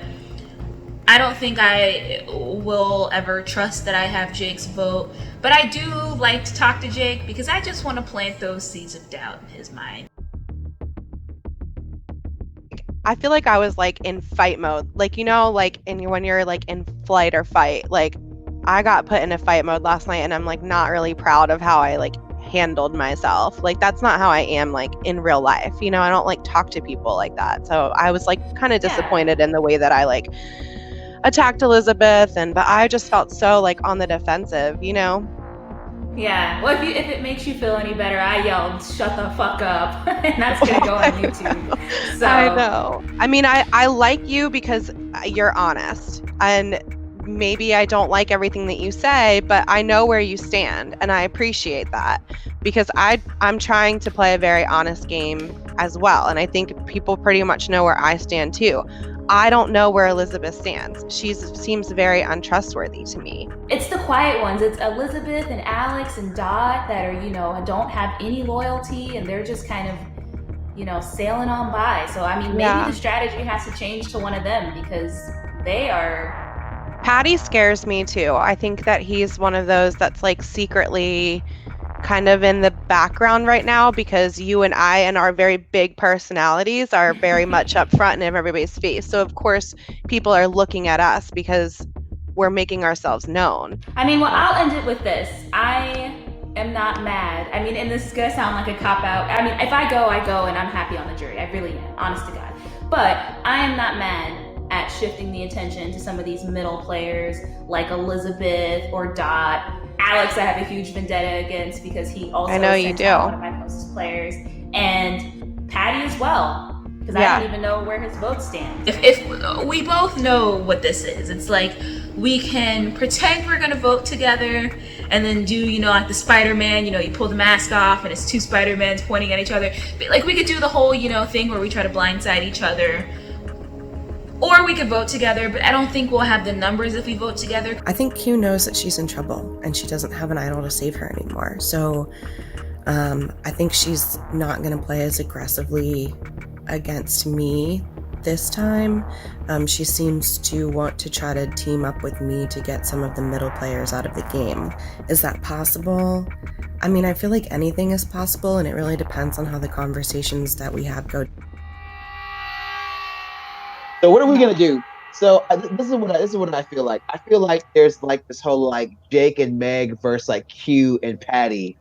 [SPEAKER 7] I don't think I will ever trust that I have Jake's vote. But I do like to talk to Jake because I just want to plant those seeds of doubt in his mind.
[SPEAKER 14] I feel like I was like in fight mode, like, like when you're like in flight or fight. Like, I got put in a fight mode last night, and I'm like not really proud of how I like handled myself. Like, that's not how I am like in real life. I don't like talk to people like that. So I was like kind of disappointed in the way that I like attacked Elizabeth, but I just felt so like on the defensive.
[SPEAKER 15] Yeah. Well, if it makes you feel any better, I yelled, "Shut the fuck up," and that's gonna go on YouTube. So
[SPEAKER 14] I know. I mean, I like you because you're honest, and maybe I don't like everything that you say, but I know where you stand, and I appreciate that because I'm trying to play a very honest game as well, and I think people pretty much know where I stand too. I don't know where Elizabeth stands. She seems very untrustworthy to me.
[SPEAKER 15] it's the quiet ones. It's Elizabeth and Alex and Dot that are, don't have any loyalty, and they're just kind of, sailing on by. So, I mean, maybe the strategy has to change to one of them because they are...
[SPEAKER 14] Patty scares me too. I think that he's one of those that's like secretly kind of in the background right now because you and I and our very big personalities are very much up front in everybody's face. So of course people are looking at us because we're making ourselves known.
[SPEAKER 15] I mean, well, I'll end it with this. am not mad. I mean, and this is gonna sound like a cop-out. I mean, if I go, and I'm happy on the jury. I really am, honest to God. But I am not mad at shifting the attention to some of these middle players like Elizabeth or Dot. Alex, I have a huge vendetta against because he also
[SPEAKER 14] I know you
[SPEAKER 15] sent
[SPEAKER 14] do.
[SPEAKER 15] out one of my closest players. And Patty as well, because I don't even know where his vote stands.
[SPEAKER 7] If we both know what this is, it's like we can pretend we're gonna vote together and then do, like the Spider-Man, you pull the mask off and it's two Spider-Mans pointing at each other. But, like, we could do the whole, thing where we try to blindside each other. Or we could vote together, but I don't think we'll have the numbers if we vote together.
[SPEAKER 1] I think Q knows that she's in trouble and she doesn't have an idol to save her anymore. So I think she's not going to play as aggressively against me this time. She seems to want to try to team up with me to get some of the middle players out of the game. Is that possible? I mean, I feel like anything is possible, and it really depends on how the conversations that we have go.
[SPEAKER 3] So what are we gonna do? So this is what I feel like. I feel like there's like this whole like Jake and Meg versus like Q and Patty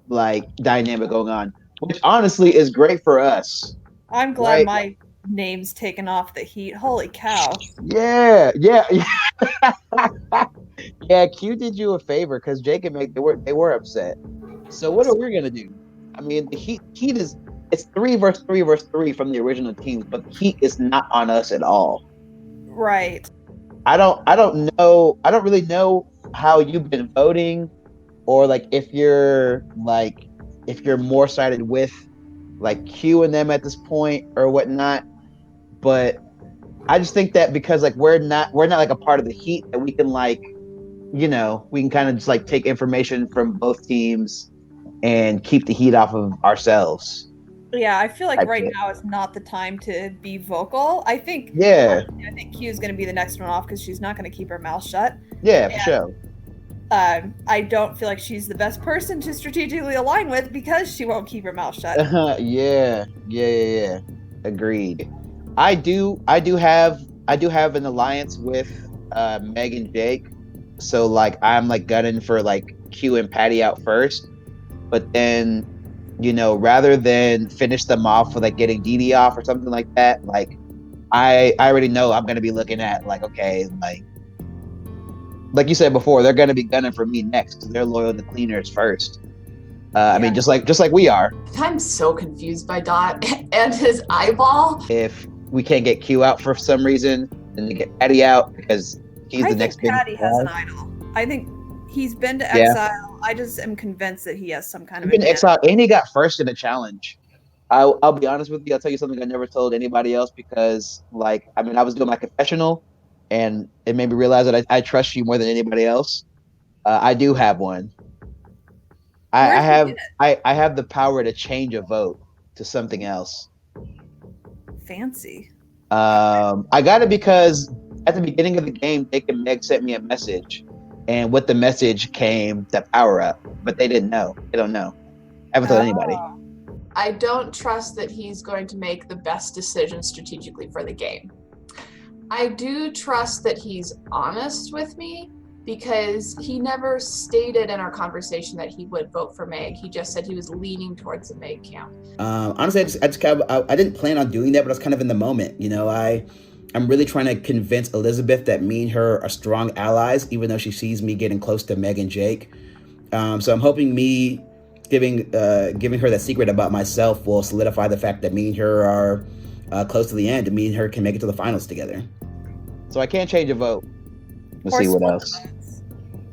[SPEAKER 3] like dynamic going on, which honestly is great for us.
[SPEAKER 19] I'm glad
[SPEAKER 3] Right.
[SPEAKER 19] my name's taken off the heat. Holy cow.
[SPEAKER 3] Yeah. Yeah, Q did you a favor because Jake and Meg they were upset. So what are we gonna do? I mean, the heat is it's 3 versus 3 versus 3 from the original teams, but the heat is not on us at all.
[SPEAKER 19] Right.
[SPEAKER 3] I don't know. I don't really know how you've been voting, or like if you're more sided with like Q and them at this point or whatnot. But I just think that because like we're not like a part of the heat, that we can like, we can kind of just like take information from both teams and keep the heat off of ourselves.
[SPEAKER 19] Yeah, I feel like
[SPEAKER 3] I
[SPEAKER 19] right
[SPEAKER 3] think.
[SPEAKER 19] now is not the time to be vocal. I think
[SPEAKER 3] Yeah.
[SPEAKER 19] I think Q is going to be the next one off because she's not going to keep her mouth shut.
[SPEAKER 3] Yeah, for sure.
[SPEAKER 19] I don't feel like she's the best person to strategically align with because she won't keep her mouth shut.
[SPEAKER 3] Yeah. Agreed. I do have an alliance with Meg and Jake. So like I'm like gunning for like Q and Patty out first. But then, rather than finish them off with like getting Dee Dee off or something like that, like I already know I'm gonna be looking at like, okay, like you said before, they're gonna be gunning for me next because they're loyal to cleaners first. I mean, just like we are.
[SPEAKER 4] I'm so confused by Dot and his eyeball.
[SPEAKER 3] If we can't get Q out for some reason, then they get Patty out because he's the next big
[SPEAKER 19] Patty has
[SPEAKER 3] guy.
[SPEAKER 19] an idol. I think he's been to
[SPEAKER 3] Yeah.
[SPEAKER 19] exile. I just am convinced that he has some kind of
[SPEAKER 3] He's been
[SPEAKER 19] advantage.
[SPEAKER 3] exiled and he got first in the challenge. I'll be honest with you. I'll tell you something I never told anybody else because, I was doing my confessional, and it made me realize that I trust you more than anybody else. I do have one. I have the power to change a vote to something else.
[SPEAKER 19] Fancy.
[SPEAKER 3] I got it because at the beginning of the game, Jake and Meg sent me a message, and with the message came the power up, but they didn't know. They don't know. I haven't told anybody.
[SPEAKER 4] I don't trust that he's going to make the best decision strategically for the game. I do trust that he's honest with me because he never stated in our conversation that he would vote for Meg. He just said he was leaning towards the Meg camp.
[SPEAKER 17] Honestly, I didn't plan on doing that, but I was kind of in the moment. I'm really trying to convince Elizabeth that me and her are strong allies, even though she sees me getting close to Meg and Jake. So I'm hoping me giving her that secret about myself will solidify the fact that me and her are close to the end, and me and her can make it to the finals together.
[SPEAKER 3] So I can't change a vote. Let's
[SPEAKER 19] Or
[SPEAKER 3] see what
[SPEAKER 19] split
[SPEAKER 3] else.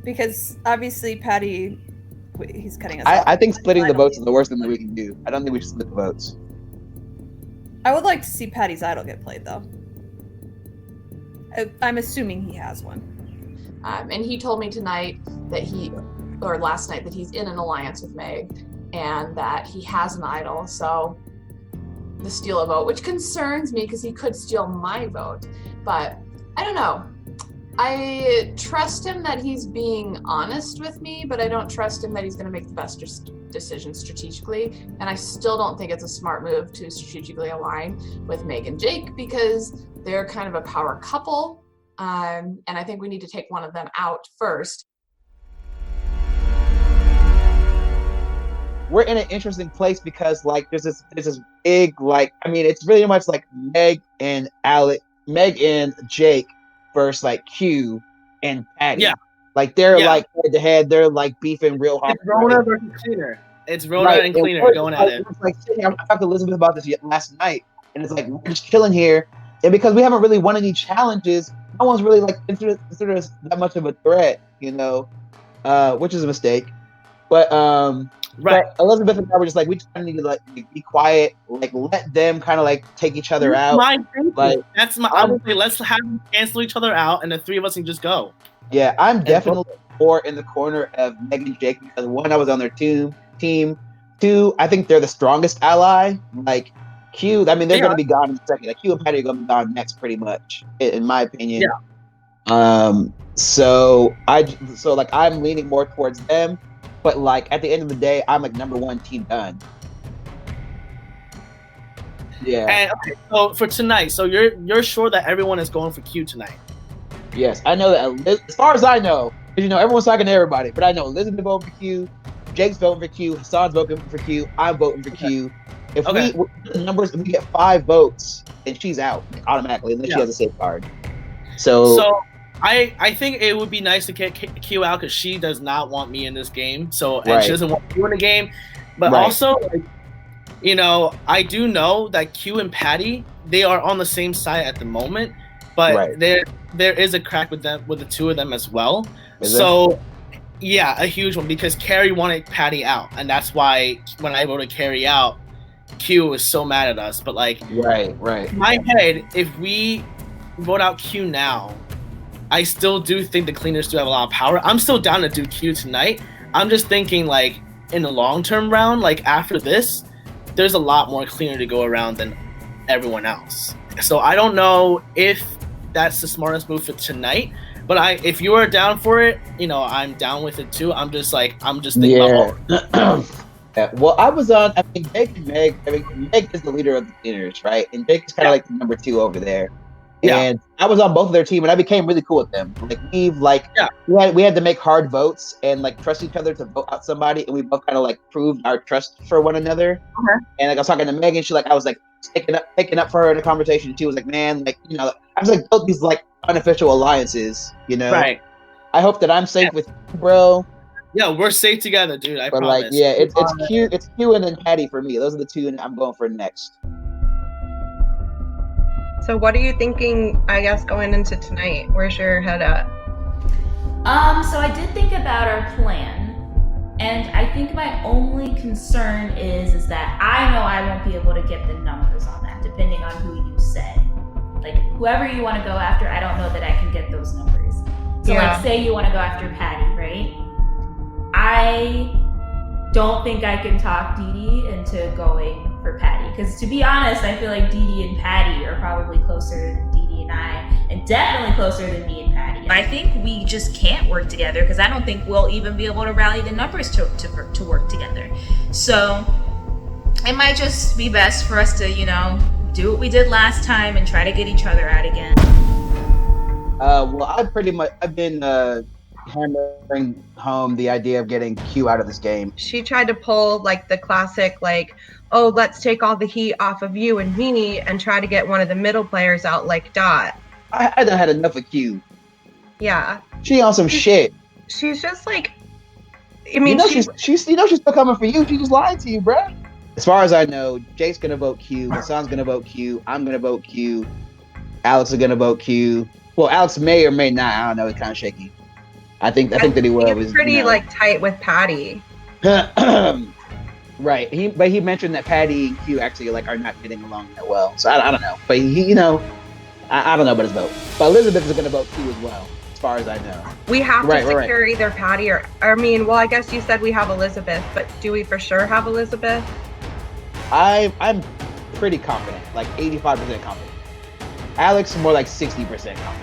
[SPEAKER 19] Because obviously Patty, he's cutting us off.
[SPEAKER 3] I think splitting the votes is the worst thing that we can do. I don't think we should split the votes.
[SPEAKER 19] I would like to see Patty's idol get played though. I'm assuming he has one.
[SPEAKER 4] And he told me tonight or last night, that he's in an alliance with Meg and that he has an idol. So the steal a vote, which concerns me because he could steal my vote. But I don't know. I trust him that he's being honest with me, but I don't trust him that he's going to make the best decision strategically. And I still don't think it's a smart move to strategically align with Meg and Jake because they're kind of a power couple. And I think we need to take one of them out first.
[SPEAKER 3] we're in an interesting place because like there's this big like I mean it's really much like Meg and Jake versus like Q and Patty.
[SPEAKER 20] Yeah.
[SPEAKER 3] Like they're
[SPEAKER 20] Yeah.
[SPEAKER 3] like head to head, they're like beefing real hard.
[SPEAKER 20] It's Rona versus Cleaner. It's Rona and Cleaner going at it.
[SPEAKER 3] It's like I talked to Elizabeth about this last night, and it's like we're just chilling here, and because we haven't really won any challenges, no one's really like considered us that much of a threat, you know, which is a mistake. But but Elizabeth and I were just like we just kind of need to like be quiet, like let them kind of like take each other out.
[SPEAKER 20] My thinking.
[SPEAKER 3] Like
[SPEAKER 20] I would say let's have them cancel each other out, and the three of us can just go.
[SPEAKER 3] yeah, I'm definitely more in the corner of Meg and Jake because one, I was on their team. Two, I think they're the strongest ally. Like Q, I mean they're gonna be gone in a second. Like Q and Patty are gonna be gone next, pretty much, in my opinion.
[SPEAKER 20] Yeah.
[SPEAKER 3] So like I'm leaning more towards them, but like at the end of the day, I'm like number one team done. Yeah.
[SPEAKER 20] And okay, so for tonight, so you're sure that everyone is going for Q tonight?
[SPEAKER 3] Yes, I know that. As far as I know, 'cause, you know, everyone's talking to everybody, but I know Elizabeth voting for Q, Jake's voting for Q, Hassan's voting for Q, I'm voting for Q. If we the numbers, if we get 5 votes, then she's out automatically unless she has a safeguard. So
[SPEAKER 20] I think it would be nice to get Q out because she does not want me in this game. So and she doesn't want you in the game. But also, like, you know, I do know that Q and Patty, they are on the same side at the moment, but there is a crack with the two of them as well. So yeah, a huge one because Carrie wanted Patty out, and that's why when I voted Carrie out, Q was so mad at us. But like, in my head, if we vote out Q now, I still do think the cleaners do have a lot of power. I'm still down to do Q tonight. I'm just thinking like in the long term round, like after this, there's a lot more cleaner to go around than everyone else. So I don't know if that's the smartest move for tonight. But if you are down for it, you know, I'm down with it too. I'm just thinking about
[SPEAKER 3] well, I was on. I mean, Jake and Meg. I mean, Meg is the leader of the cleaners, right? And Jake is kind of like the number 2 over there. And I was on both of their team, and I became really cool with them. Like we had to make hard votes and like trust each other to vote out somebody, and we both kind of like proved our trust for one another. And like I was talking to Megan, I was like picking up for her in a conversation. And she was like, "Man, like you know," I was like built these like unofficial alliances, you know.
[SPEAKER 20] Right.
[SPEAKER 3] I hope that I'm safe with you, bro.
[SPEAKER 20] Yeah, we're safe together, dude. I promise.
[SPEAKER 3] Like, yeah, it's Q and then Patty for me. Those are the 2 I'm going for next.
[SPEAKER 14] So what are you thinking, I guess, going into tonight? Where's your head at?
[SPEAKER 15] So I did think about our plan, and I think my only concern is that I know I won't be able to get the numbers on that, depending on who you say. Like, whoever you want to go after, I don't know that I can get those numbers. So, like, say you want to go after Patty, right? I don't think I can talk Dee Dee into going for Patty. Because to be honest, I feel like Dee Dee and Patty are probably closer than Dee Dee and I, and definitely closer than me and Patty.
[SPEAKER 21] I think we just can't work together because I don't think we'll even be able to rally the numbers to work together. So it might just be best for us to, you know, do what we did last time and try to get each other out again.
[SPEAKER 3] Well, I've been hammering home the idea of getting Q out of this game.
[SPEAKER 14] She tried to pull like the classic, like, oh, let's take all the heat off of you and me and try to get one of the middle players out like Dot.
[SPEAKER 3] I done had enough of Q.
[SPEAKER 14] Yeah.
[SPEAKER 3] She on some shit.
[SPEAKER 14] She's just like, I mean,
[SPEAKER 3] she's still coming for you. She just lied to you, bruh. As far as I know, Jake's gonna vote Q, Hassan's gonna vote Q, I'm gonna vote Q, Alex is gonna vote Q. Well, Alex may or may not. I don't know. He's kind of shaky. I think that he will.
[SPEAKER 14] He's pretty like tight with Patty.
[SPEAKER 3] Right. He mentioned that Patty and Q actually like are not getting along that well. So I don't know. But he, you know, I don't know about his vote. But Elizabeth is gonna vote Q as well, as far as I know.
[SPEAKER 14] We have to secure either Patty or, I mean, well, I guess you said we have Elizabeth, but do we for sure have Elizabeth?
[SPEAKER 3] I'm pretty confident, like 85% confident. Alex more like 60% confident.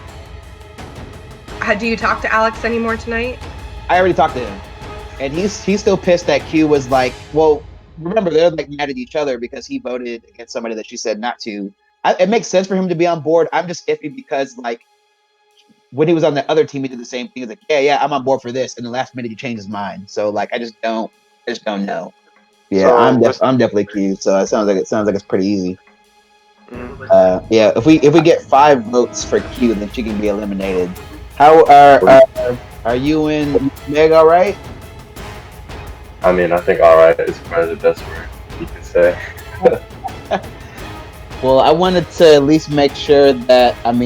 [SPEAKER 14] Do you talk to Alex anymore tonight?
[SPEAKER 3] I already talked to him, and he's still pissed that Q was like, well, remember they're like mad at each other because he voted against somebody that she said not to. It makes sense for him to be on board. I'm just iffy because like when he was on the other team, he did the same thing. He's like, yeah, I'm on board for this, and the last minute he changed his mind. So like, I just don't know. Yeah,
[SPEAKER 5] So,
[SPEAKER 3] I'm definitely Q. So it sounds like it's pretty easy.
[SPEAKER 5] Mm.
[SPEAKER 3] Yeah, if we get 5 votes for Q, then she can be eliminated. How are you and Meg all right?
[SPEAKER 2] I mean, I think alright is probably the best word you can say.
[SPEAKER 3] Well, I wanted to at least make sure that I'm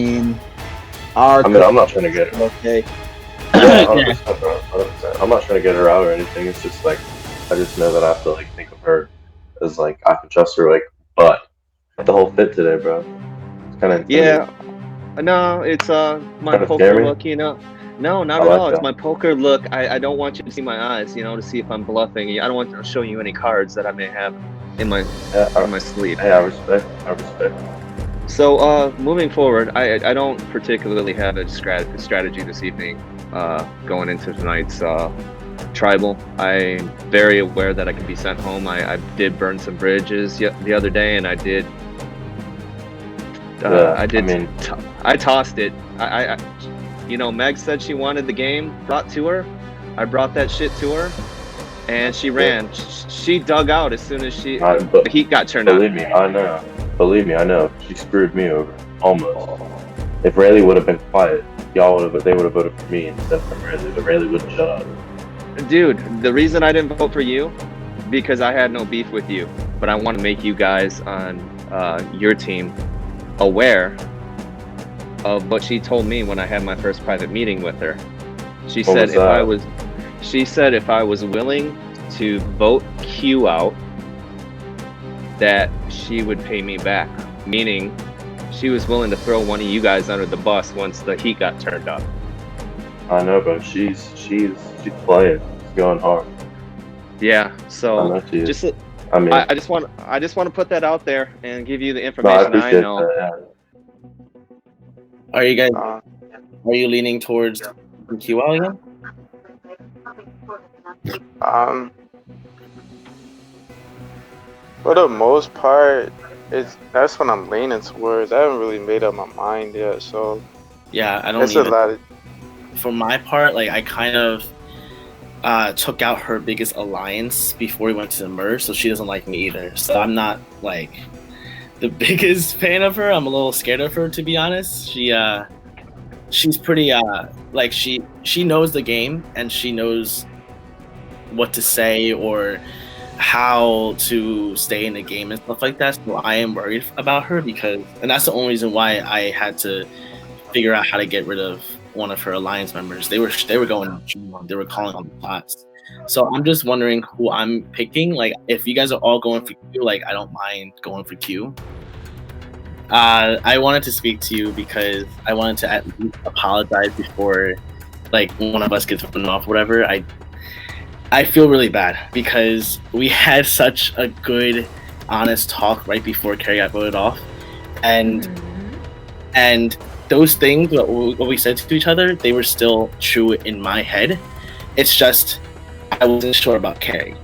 [SPEAKER 3] not
[SPEAKER 2] trying to get her.
[SPEAKER 3] Okay.
[SPEAKER 2] Yeah, 100%, bro. 100%. I'm not trying to get her out or anything. It's just like I just know that I have to like think of her as like I can trust her. Like, but the whole fit today, bro. It's kind of
[SPEAKER 9] Yeah. No, it's my
[SPEAKER 2] Kinda
[SPEAKER 9] poker
[SPEAKER 2] scary?
[SPEAKER 9] look, you know. No, not
[SPEAKER 2] I
[SPEAKER 9] at
[SPEAKER 2] like
[SPEAKER 9] all. It's
[SPEAKER 2] that.
[SPEAKER 9] my poker look. I don't want you to see my eyes, you know, to see if I'm bluffing. I don't want to show you any cards that I may have in my sleeve.
[SPEAKER 2] Hey, I respect.
[SPEAKER 9] So, moving forward, I don't particularly have a strategy this evening going into tonight's tribal. I'm very aware that I can be sent home. I did burn some bridges the other day, and I did. I tossed it. You know, Meg said she wanted the game brought to her. I brought that shit to her, and she ran. She dug out as soon as the heat got turned on.
[SPEAKER 2] Believe me, I know. She screwed me over almost. If Rayleigh would have been quiet, they would have voted for me instead of Rayleigh. But Rayleigh wouldn't shut up.
[SPEAKER 9] Dude, the reason I didn't vote for you, because I had no beef with you, but I want to make you guys on your team aware of what she told me when I had my first private meeting with her. She
[SPEAKER 2] What
[SPEAKER 9] said
[SPEAKER 2] was that?
[SPEAKER 9] if I was willing to vote Q out, that she would pay me back. Meaning, she was willing to throw one of you guys under the bus once the heat got turned up.
[SPEAKER 2] I know, bro. She's playing. She's going hard.
[SPEAKER 9] Yeah.
[SPEAKER 2] I
[SPEAKER 9] So
[SPEAKER 2] know she is.
[SPEAKER 9] just
[SPEAKER 2] I mean,
[SPEAKER 9] I just want to put that out there and give you the
[SPEAKER 2] no, I
[SPEAKER 9] information I
[SPEAKER 2] appreciate
[SPEAKER 9] know.
[SPEAKER 2] that. Yeah.
[SPEAKER 20] Are you guys? Are you leaning towards QL again?
[SPEAKER 5] For the most part, that's what I'm leaning towards. I haven't really made up my mind yet, so
[SPEAKER 20] Yeah, I don't.
[SPEAKER 5] it's a
[SPEAKER 20] Even,
[SPEAKER 5] lot of.
[SPEAKER 20] for my part, like I kind of took out her biggest alliance before we went to the merge, so she doesn't like me either. So I'm not like the biggest fan of her. I'm a little scared of her, to be honest. She's pretty like she knows the game and she knows what to say or how to stay in the game and stuff like that. So I am worried about her and that's the only reason why I had to figure out how to get rid of one of her alliance members. They were going, they were calling on the shots. So I'm just wondering who I'm picking. Like if you guys are all going for Q, like I don't mind going for Q. I wanted to speak to you because I wanted to at least apologize before like one of us gets thrown off or whatever. I feel really bad because we had such a good, honest talk right before Carrie got voted off, and those things what we said to each other, they were still true in my head. It's just I wasn't sure about Carrie,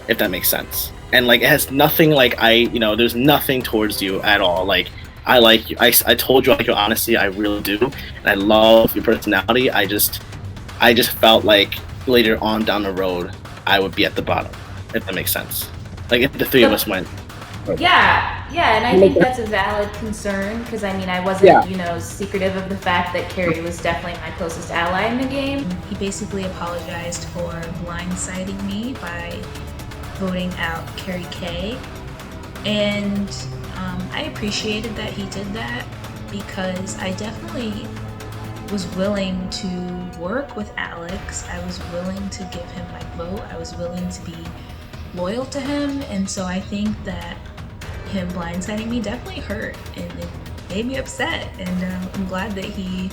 [SPEAKER 20] if that makes sense. And like it has nothing like there's nothing towards you at all. Like I like you. I told you I like your honesty. I really do, and I love your personality. I just felt like later on down the road, I would be at the bottom, if that makes sense. Like if the three of us went.
[SPEAKER 15] Yeah, and I think that's a valid concern because I mean I wasn't secretive of the fact that Carrie was definitely my closest ally in the game.
[SPEAKER 21] He basically apologized for blindsiding me by voting out Carrie K. And I appreciated that he did that because I definitely was willing to work with Alex. I was willing to give him my vote. I was willing to be loyal to him. And so I think that him blindsiding me definitely hurt and it made me upset. And I'm glad that he,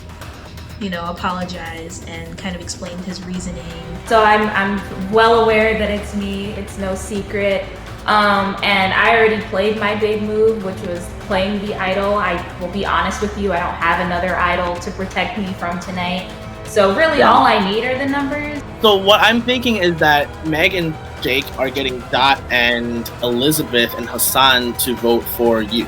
[SPEAKER 21] apologized and kind of explained his reasoning.
[SPEAKER 15] So I'm well aware that it's me. It's no secret. And I already played my big move, which was playing the idol. I will be honest with you, I don't have another idol to protect me from tonight. So really all I need are the numbers.
[SPEAKER 20] So what I'm thinking is that Meg and Jake are getting Dot and Elizabeth and Hassan to vote for you.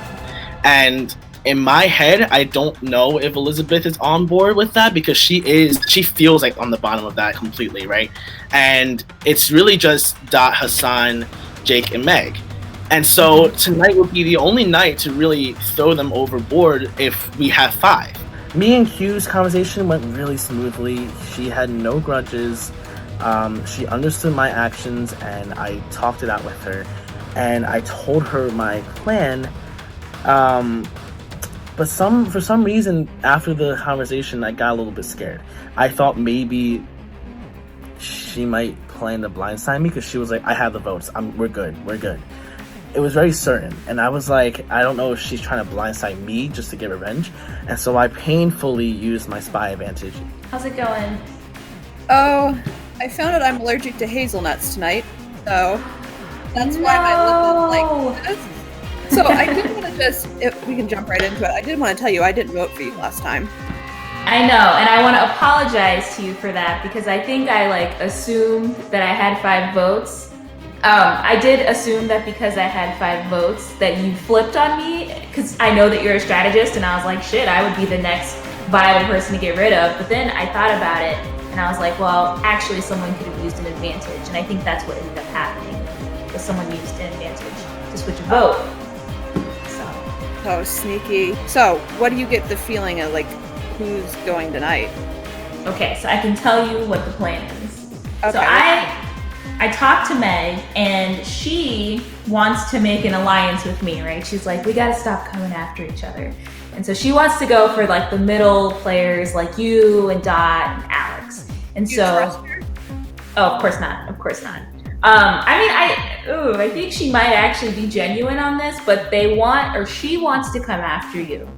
[SPEAKER 20] And in my head, I don't know if Elizabeth is on board with that because she feels like on the bottom of that completely, right? And it's really just Dot, Hassan, Jake and Meg. And so tonight would be the only night to really throw them overboard if we have 5. Me and Q's conversation went really smoothly. She had no grudges. She understood my actions, and I talked it out with her. And I told her my plan. But for some reason, after the conversation, I got a little bit scared. I thought maybe she might plan to blindside me because she was like, I have the votes. We're good. It was very certain. And I was like, I don't know if she's trying to blindside me just to get revenge. And so I painfully used my spy advantage.
[SPEAKER 15] How's it going?
[SPEAKER 19] Oh, I found out I'm allergic to hazelnuts tonight, so that's why my lip is like this. So I did want to if we can jump right into it, I did want to tell you I didn't vote for you last time.
[SPEAKER 15] I know, and I want to apologize to you for that because I think I assumed that I had 5 votes. I did assume that because I had 5 votes that you flipped on me because I know that you're a strategist, and I was like, shit, I would be the next viable person to get rid of. But then I thought about it, and I was like, well, actually someone could have used an advantage, and I think that's what ended up happening, was someone used an advantage to switch a vote.
[SPEAKER 19] So sneaky. So what do you get the feeling of who's going tonight?
[SPEAKER 15] Okay, so I can tell you what the plan is.
[SPEAKER 19] Okay.
[SPEAKER 15] So I talked to Meg, and she wants to make an alliance with me, right? She's like, we gotta stop coming after each other. And so she wants to go for the middle players like you and Dot and Alex. And
[SPEAKER 19] Do you trust
[SPEAKER 15] her? Oh, of course not. I think she might actually be genuine on this, but she wants to come after you.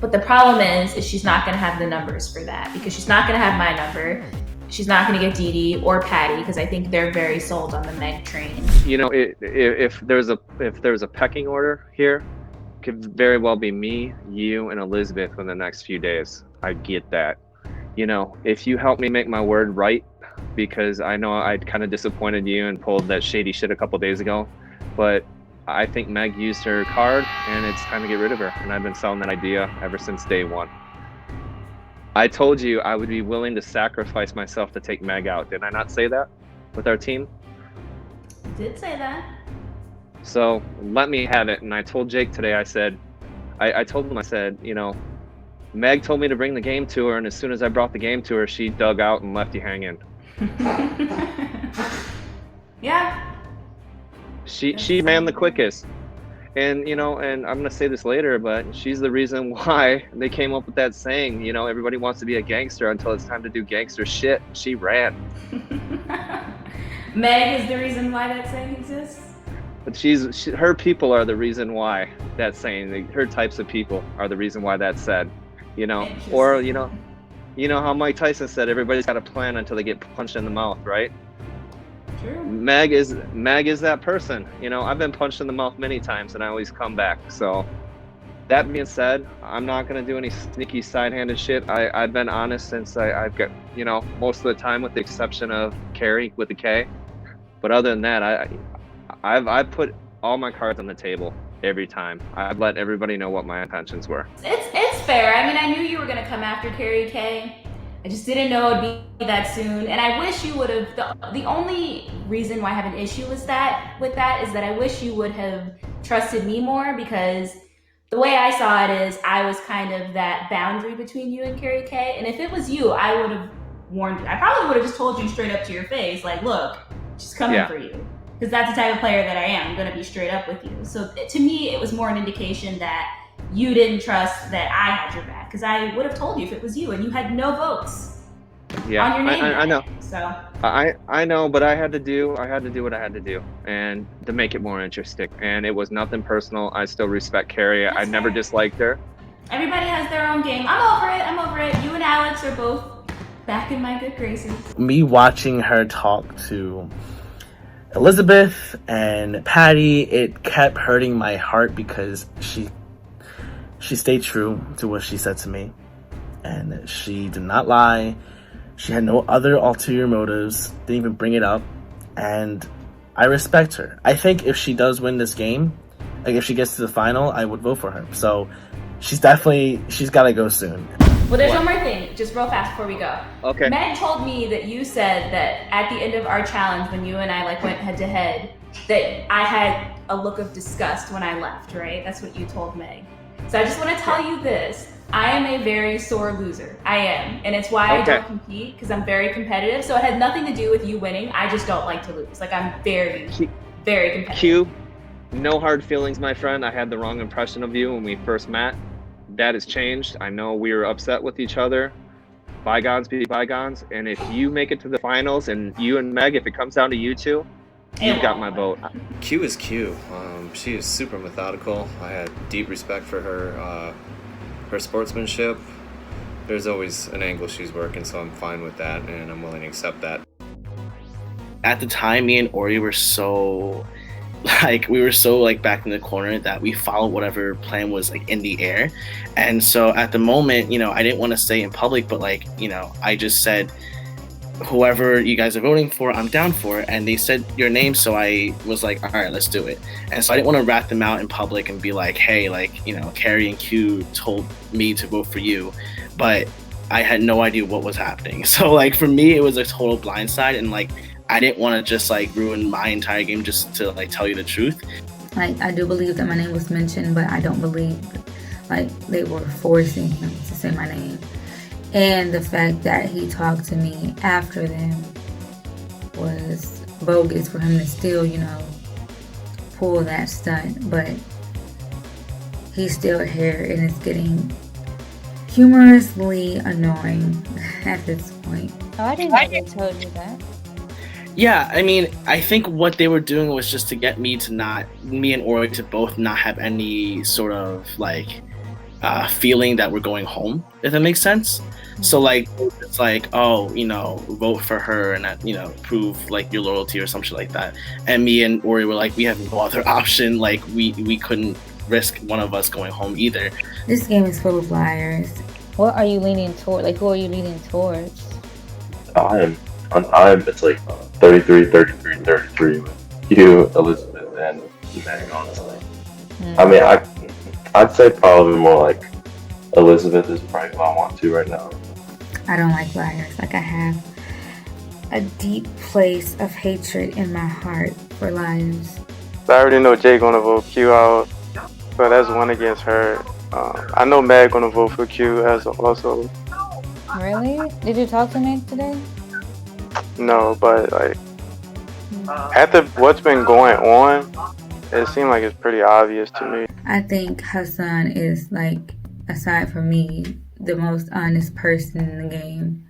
[SPEAKER 15] But the problem is she's not going to have the numbers for that because she's not going to have my number. She's not going to get Dee Dee or Patty because I think they're very sold on the Meg train.
[SPEAKER 9] You know, if there's a pecking order here, it could very well be me, you, and Elizabeth in the next few days. I get that. You know, if you help me make my word right, because I know I kind of disappointed you and pulled that shady shit a couple days ago, but I think Meg used her card and it's time to get rid of her, and I've been selling that idea ever since day one. I told you I would be willing to sacrifice myself to take Meg out. Did I not say that with our team?
[SPEAKER 15] You did say that.
[SPEAKER 9] So let me have it. And I told Jake today, I said, you know, Meg told me to bring the game to her, and as soon as I brought the game to her, she dug out and left you hanging.
[SPEAKER 15] Yeah.
[SPEAKER 9] She ran the quickest. And, you know, and I'm going to say this later, but she's the reason why they came up with that saying, you know, everybody wants to be a gangster until it's time to do gangster shit. She ran.
[SPEAKER 15] Meg is the reason why that saying exists?
[SPEAKER 9] But her people are the reason why that's saying, her types of people are the reason why that's said, you know, or, you know how Mike Tyson said, everybody's got a plan until they get punched in the mouth, right?
[SPEAKER 15] True.
[SPEAKER 9] Meg is that person. You know, I've been punched in the mouth many times and I always come back. So that being said, I'm not going to do any sneaky side-handed shit. I've been honest since I've got, you know, most of the time with the exception of Carrie with the K. But other than that, I've put all my cards on the table every time. I've let everybody know what my intentions were.
[SPEAKER 15] It's fair. I mean, I knew you were going to come after Carrie K. I just didn't know it'd be that soon, and I wish you would have. The only reason why I have an issue with that is that I wish you would have trusted me more, because the way I saw it is I was kind of that boundary between you and Carrie K. And if it was you, I would have warned you. I probably would have just told you straight up to your face, like, look, she's coming for you, because that's the type of player that I am. I'm gonna be straight up with you. So to me, it was more an indication that you didn't trust that I had your back, because I would have told you if it was you, and you had no votes on your name.
[SPEAKER 9] I know.
[SPEAKER 15] So
[SPEAKER 9] I know, but I had to do what I had to do, and to make it more interesting. And it was nothing personal. I still respect Carrie. I never disliked her.
[SPEAKER 15] Everybody has their own game. I'm over it. You and Alex are both back in my good graces.
[SPEAKER 20] Me watching her talk to Elizabeth and Patty, it kept hurting my heart, because she stayed true to what she said to me, and she did not lie. She had no other ulterior motives, didn't even bring it up, and I respect her. I think if she does win this game, like if she gets to the final, I would vote for her. So she's got to go soon.
[SPEAKER 15] Well, there's one more thing, just real fast before we go.
[SPEAKER 9] Okay.
[SPEAKER 15] Meg told me that you said that at the end of our challenge, when you and I went head to head, that I had a look of disgust when I left, right? That's what you told Meg. So I just want to tell you this. I am a very sore loser. I am. And it's why I don't compete, because I'm very competitive. So it had nothing to do with you winning. I just don't like to lose. Like, I'm very, very competitive.
[SPEAKER 9] Q, no hard feelings, my friend. I had the wrong impression of you when we first met. That has changed. I know we were upset with each other. Bygones be bygones. And if you make it to the finals, and you and Meg, if it comes down to you two, you've got my vote.
[SPEAKER 12] Q is Q. She is super methodical. I had deep respect for her. Her sportsmanship. There's always an angle she's working, so I'm fine with that, and I'm willing to accept that.
[SPEAKER 11] At the time, me and Ori were so back in the corner that we followed whatever plan was like in the air. And so at the moment, I didn't want to say in public, but I just said, whoever you guys are voting for, I'm down for it. And they said your name, so I was like, all right, let's do it. And so I didn't want to rat them out in public and be like, hey, Carrie and Q told me to vote for you, but I had no idea what was happening. So for me, it was a total blindside, and I didn't want to just ruin my entire game just to tell you the truth.
[SPEAKER 10] I do believe that my name was mentioned, but I don't believe they were forcing him to say my name. And the fact that he talked to me after them was bogus for him to still, pull that stunt. But he's still here, and it's getting humorously annoying at this point.
[SPEAKER 6] Oh, I didn't know they told you that.
[SPEAKER 11] Yeah, I think what they were doing was just to get me and Ori to both not have any sort of feeling that we're going home, if that makes sense. So it's vote for her and prove your loyalty or some shit like that. And me and Ori were we have no other option. We couldn't risk one of us going home either.
[SPEAKER 10] This game is full of liars.
[SPEAKER 6] What are you leaning toward? Who are you leaning towards?
[SPEAKER 2] On time, it's 33, 33, 33 with you, Elizabeth, and Meg, honestly. I'd say probably more Elizabeth is probably who I want to right now.
[SPEAKER 10] I don't like liars. I have a deep place of hatred in my heart for liars.
[SPEAKER 5] I already know Jay gonna vote Q out, so that's one against her. I know Meg gonna vote for Q as also.
[SPEAKER 6] Really? Did you talk to Meg today?
[SPEAKER 5] No, but after what's been going on, it seemed like it's pretty obvious to me.
[SPEAKER 10] I think Hassan is aside from me, the most honest person in the game,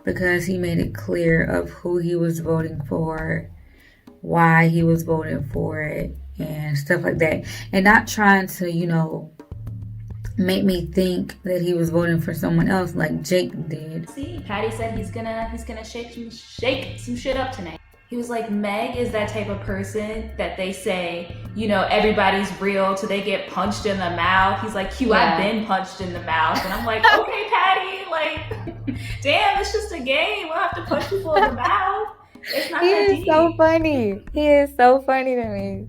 [SPEAKER 10] because he made it clear of who he was voting for, why he was voting for it, and stuff like that. And not trying to, make me think that he was voting for someone else like Jake did.
[SPEAKER 15] See, Patty said he's gonna shake some shit up tonight. He was like, Meg is that type of person that they say, everybody's real till they get punched in the mouth. He's like, Q, I've been punched in the mouth. And I'm like, okay, Patty, damn, it's just a game. We'll have to punch people in the mouth. It's not that deep.
[SPEAKER 6] He is so funny. He is so funny to me.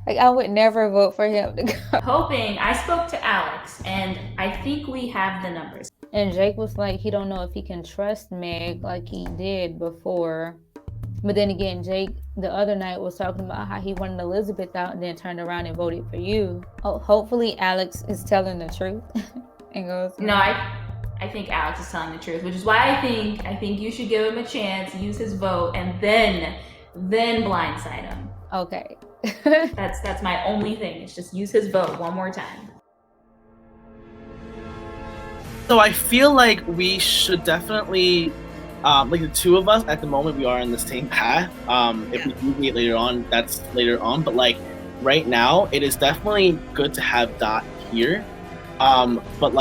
[SPEAKER 6] I would never vote for him to go.
[SPEAKER 15] Hoping, I spoke to Alex, and I think we have the numbers.
[SPEAKER 6] And Jake was he don't know if he can trust Meg like he did before. But then again, Jake the other night was talking about how he wanted Elizabeth out and then turned around and voted for you. Oh, hopefully Alex is telling the truth and goes.
[SPEAKER 15] No, I think Alex is telling the truth, which is why I think you should give him a chance, use his vote, and then blindside him.
[SPEAKER 6] Okay.
[SPEAKER 15] That's my only thing. It's just use his vote one more time.
[SPEAKER 20] So I feel we should definitely, the two of us at the moment, we are on the same path. If we deviate later on, that's later on. But right now, it is definitely good to have Dot here. But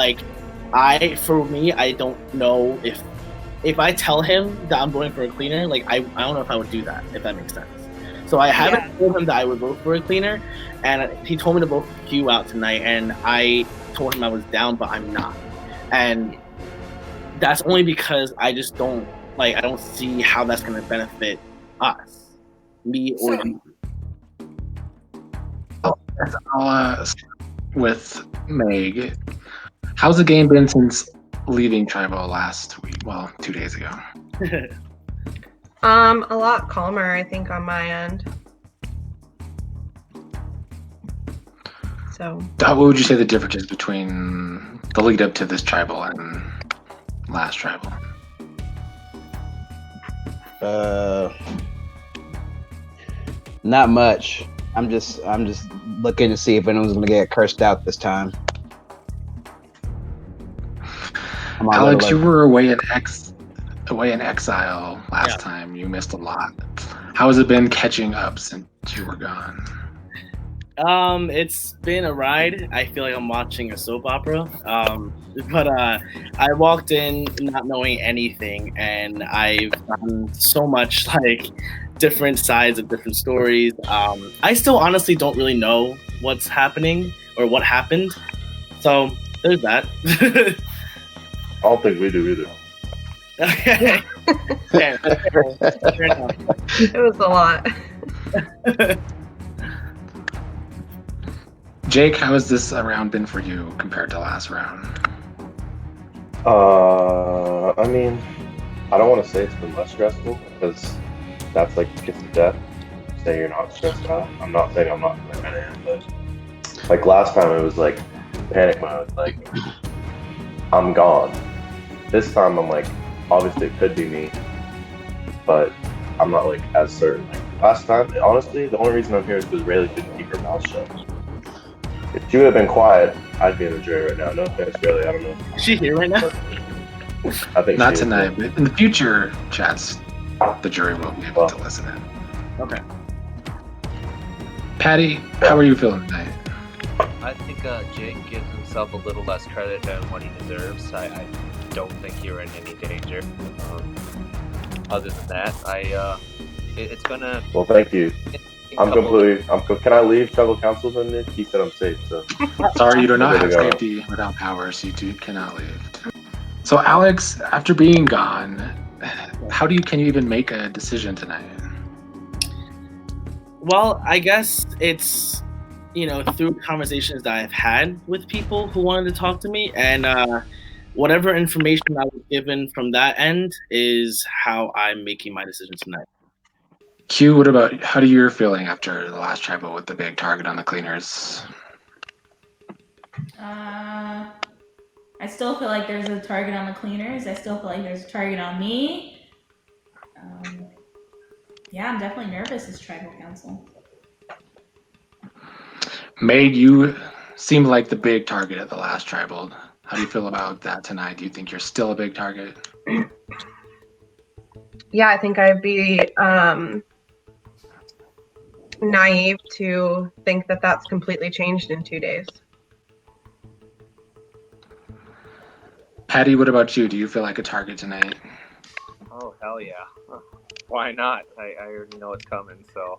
[SPEAKER 20] for me, I don't know if I tell him that I'm voting for a cleaner, I don't know if I would do that, if that makes sense. So I haven't told him that I would vote for a cleaner, and he told me to vote for Q out tonight, and I told him I was down, but I'm not. And that's only because I just don't I don't see how that's going to benefit us, me or you.
[SPEAKER 13] I'll ask with Meg, how's the game been since leaving Tribal last week? Well, 2 days ago.
[SPEAKER 14] A lot calmer, I think, on my end. So
[SPEAKER 13] What would you say the difference is between the lead up to this tribal and last tribal?
[SPEAKER 3] Not much. I'm just looking to see if anyone's gonna get cursed out this time.
[SPEAKER 13] Alex, you were away in exile last time. You missed a lot. How has it been catching up since you were gone?
[SPEAKER 20] It's been a ride. I feel like I'm watching a soap opera. But I walked in not knowing anything, and I've gotten so much like different sides of different stories. I still honestly don't really know what's happening or what happened. So there's that.
[SPEAKER 2] I don't think we do either.
[SPEAKER 20] Okay. Yeah, fair enough.
[SPEAKER 14] it was a lot.
[SPEAKER 13] Jake, how has this round been for you compared to last round?
[SPEAKER 2] I mean, I don't want to say it's been less stressful because that's like kiss to death. Say you're not stressed out. I'm not saying I'm not, like I am, but like last time it was like panic mode, like I'm gone. This time I'm like, obviously it could be me, but I'm not like as certain. Like last time, honestly, the only reason I'm here is because Rayleigh couldn't keep her mouth shut. If she would have been quiet, I'd be in the jury right now. No offense, Rayleigh, I don't know.
[SPEAKER 20] Is she here right now?
[SPEAKER 2] I think
[SPEAKER 13] Not
[SPEAKER 2] she is.
[SPEAKER 13] tonight, but in the future chats, the jury will be able to listen in.
[SPEAKER 20] Okay.
[SPEAKER 13] Patty, how are you feeling tonight?
[SPEAKER 16] I think Jake gives himself a little less credit than what he deserves. I don't think you're in any danger. Other than that, it's gonna.
[SPEAKER 2] Well, thank you. Can I leave tribal council then? He said I'm safe, so.
[SPEAKER 13] Sorry, you do not
[SPEAKER 2] There we
[SPEAKER 13] have
[SPEAKER 2] go.
[SPEAKER 13] safety without powers. You cannot leave. So, Alex, after being gone, can you even make a decision tonight?
[SPEAKER 20] Well, I guess it's, through conversations that I've had with people who wanted to talk to me, and whatever information I was given from that end is how I'm making my decision tonight.
[SPEAKER 13] Q, what about how do you feeling after the last tribal with the big target on the cleaners?
[SPEAKER 15] I still feel like there's a target on the cleaners. I still feel like there's a target on me. Yeah, I'm definitely nervous as tribal council.
[SPEAKER 13] Meg, you seemed like the big target at the last tribal. How do you feel about that tonight? Do you think you're still a big target?
[SPEAKER 14] Yeah, I think I'd be naive to think that that's completely changed in 2 days.
[SPEAKER 13] Patty, what about you? Do you feel like a target tonight?
[SPEAKER 16] Oh hell yeah! Why not? I already know it's coming. So,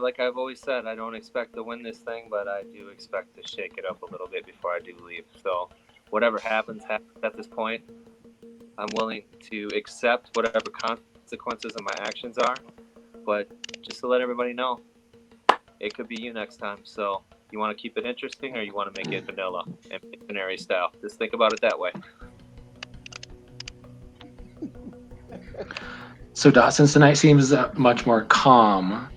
[SPEAKER 16] like I've always said, I don't expect to win this thing, but I do expect to shake it up a little bit before I do leave. So, whatever happens at this point, I'm willing to accept whatever consequences of my actions are. But just to let everybody know, it could be you next time. So, you want to keep it interesting, or you want to make it vanilla and binary style? Just think about it that way.
[SPEAKER 13] So Dawson, tonight seems much more calm.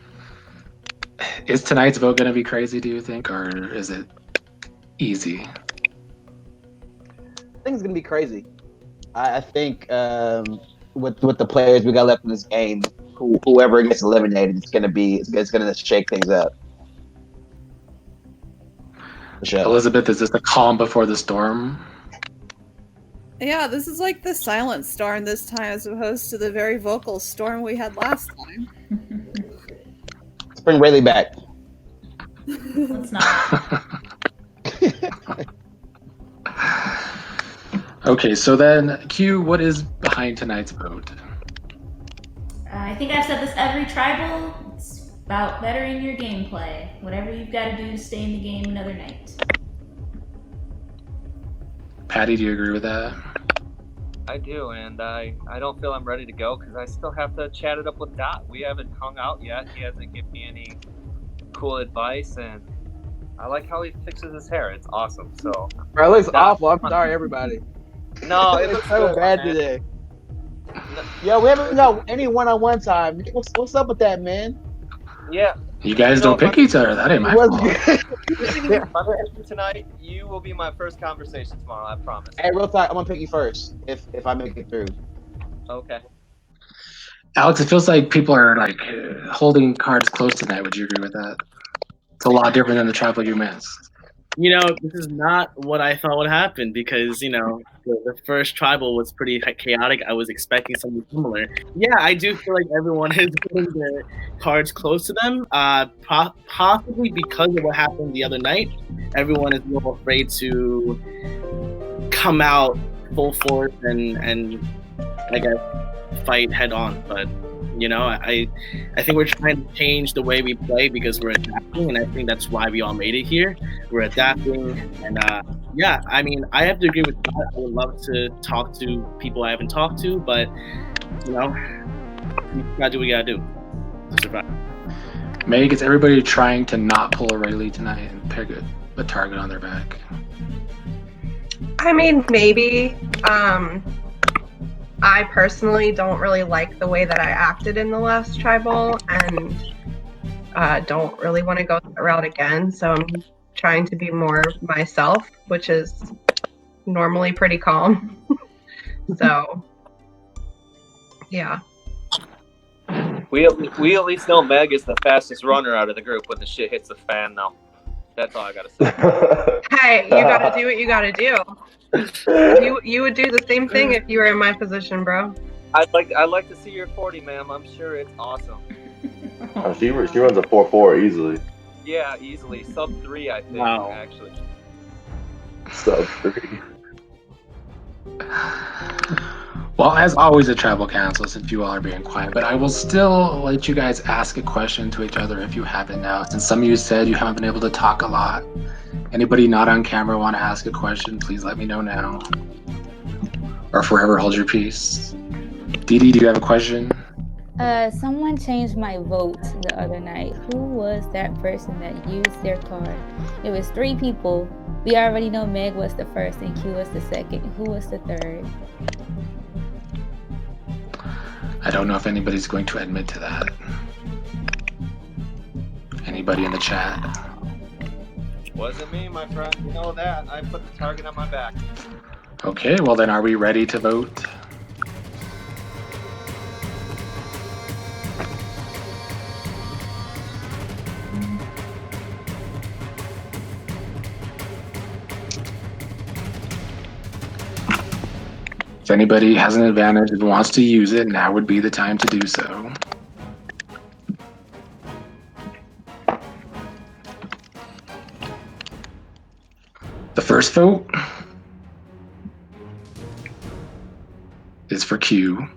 [SPEAKER 13] Is tonight's vote going to be crazy, do you think, or is it easy?
[SPEAKER 3] I think it's gonna be crazy. I think with the players we got left in this game, whoever gets eliminated, it's gonna shake things up. Sure.
[SPEAKER 13] Elizabeth, is this the calm before the storm?
[SPEAKER 19] Yeah, this is like the silent storm this time as opposed to the very vocal storm we had last time.
[SPEAKER 3] Let's bring Rayleigh back.
[SPEAKER 15] Let's not.
[SPEAKER 13] Okay, so then Q, what is behind tonight's vote?
[SPEAKER 15] I think I've said this every tribal. It's about bettering your gameplay. Whatever you've got to do to stay in the game another night.
[SPEAKER 13] Patty, do you agree with that?
[SPEAKER 16] I do, and I don't feel I'm ready to go because I still have to chat it up with Dot. We haven't hung out yet. He hasn't given me any cool advice, and I like how he fixes his hair. It's awesome. So,
[SPEAKER 3] Bro, it looks awful. I'm sorry, everybody.
[SPEAKER 16] No, it
[SPEAKER 3] looks
[SPEAKER 16] looks
[SPEAKER 3] so
[SPEAKER 16] good,
[SPEAKER 3] bad
[SPEAKER 16] man.
[SPEAKER 3] today. Yo, we haven't any one-on-one time. What's up with that, man?
[SPEAKER 16] Yeah,
[SPEAKER 13] You guys don't pick each other. That ain't my fault.
[SPEAKER 16] If I'm entering tonight, you will be my first conversation tomorrow. I promise.
[SPEAKER 3] Hey, real talk, I'm gonna pick you first if I make it through.
[SPEAKER 16] Okay.
[SPEAKER 13] Alex, it feels like people are like holding cards close tonight. Would you agree with that? It's a lot different than the tribal you missed.
[SPEAKER 20] You know, this is not what I thought would happen because, you know, the first tribal was pretty chaotic. I was expecting something similar. Yeah, I do feel like everyone is putting their cards close to them, possibly because of what happened the other night. Everyone is a little afraid to come out full force and I guess, fight head on. But, you know, I think we're trying to change the way we play because we're adapting, and I think that's why we all made it here. We're adapting, and yeah, I mean, I have to agree with that. I would love to talk to people I haven't talked to, but, you know, we gotta do what we gotta do to survive.
[SPEAKER 13] Meg, is everybody trying to not pull a Rayleigh tonight and pick a target on their back?
[SPEAKER 14] I mean, maybe. I personally don't really like the way that I acted in the last tribal and don't really want to go that route again. So I'm trying to be more myself, which is normally pretty calm. So, yeah.
[SPEAKER 16] We at least know Meg is the fastest runner out of the group when the shit hits the fan, though. That's all I gotta say.
[SPEAKER 14] Hey, you gotta do what you gotta do. You would do the same thing if you were in my position, bro.
[SPEAKER 16] I'd like to see your 40, ma'am. I'm sure it's awesome.
[SPEAKER 2] Oh, she runs a 4.4 easily.
[SPEAKER 16] Yeah, easily. Sub 3, I think, actually.
[SPEAKER 2] Sub 3.
[SPEAKER 13] Well, as always at Tribal Council, since you all are being quiet, but I will still let you guys ask a question to each other if you haven't now, since some of you said you haven't been able to talk a lot. Anybody not on camera want to ask a question, please let me know now. Or forever hold your peace. Dee Dee, do you have a question?
[SPEAKER 6] Someone changed my vote the other night. Who was that person that used their card? It was 3 people. We already know Meg was the first and Q was the second. Who was the third?
[SPEAKER 13] I don't know if anybody's going to admit to that. Anybody in the chat?
[SPEAKER 16] Wasn't me, my friend. You know that. I put the target on my back.
[SPEAKER 13] Okay, well then are we ready to vote? If anybody has an advantage and wants to use it, now would be the time to do so. The first vote is for Q.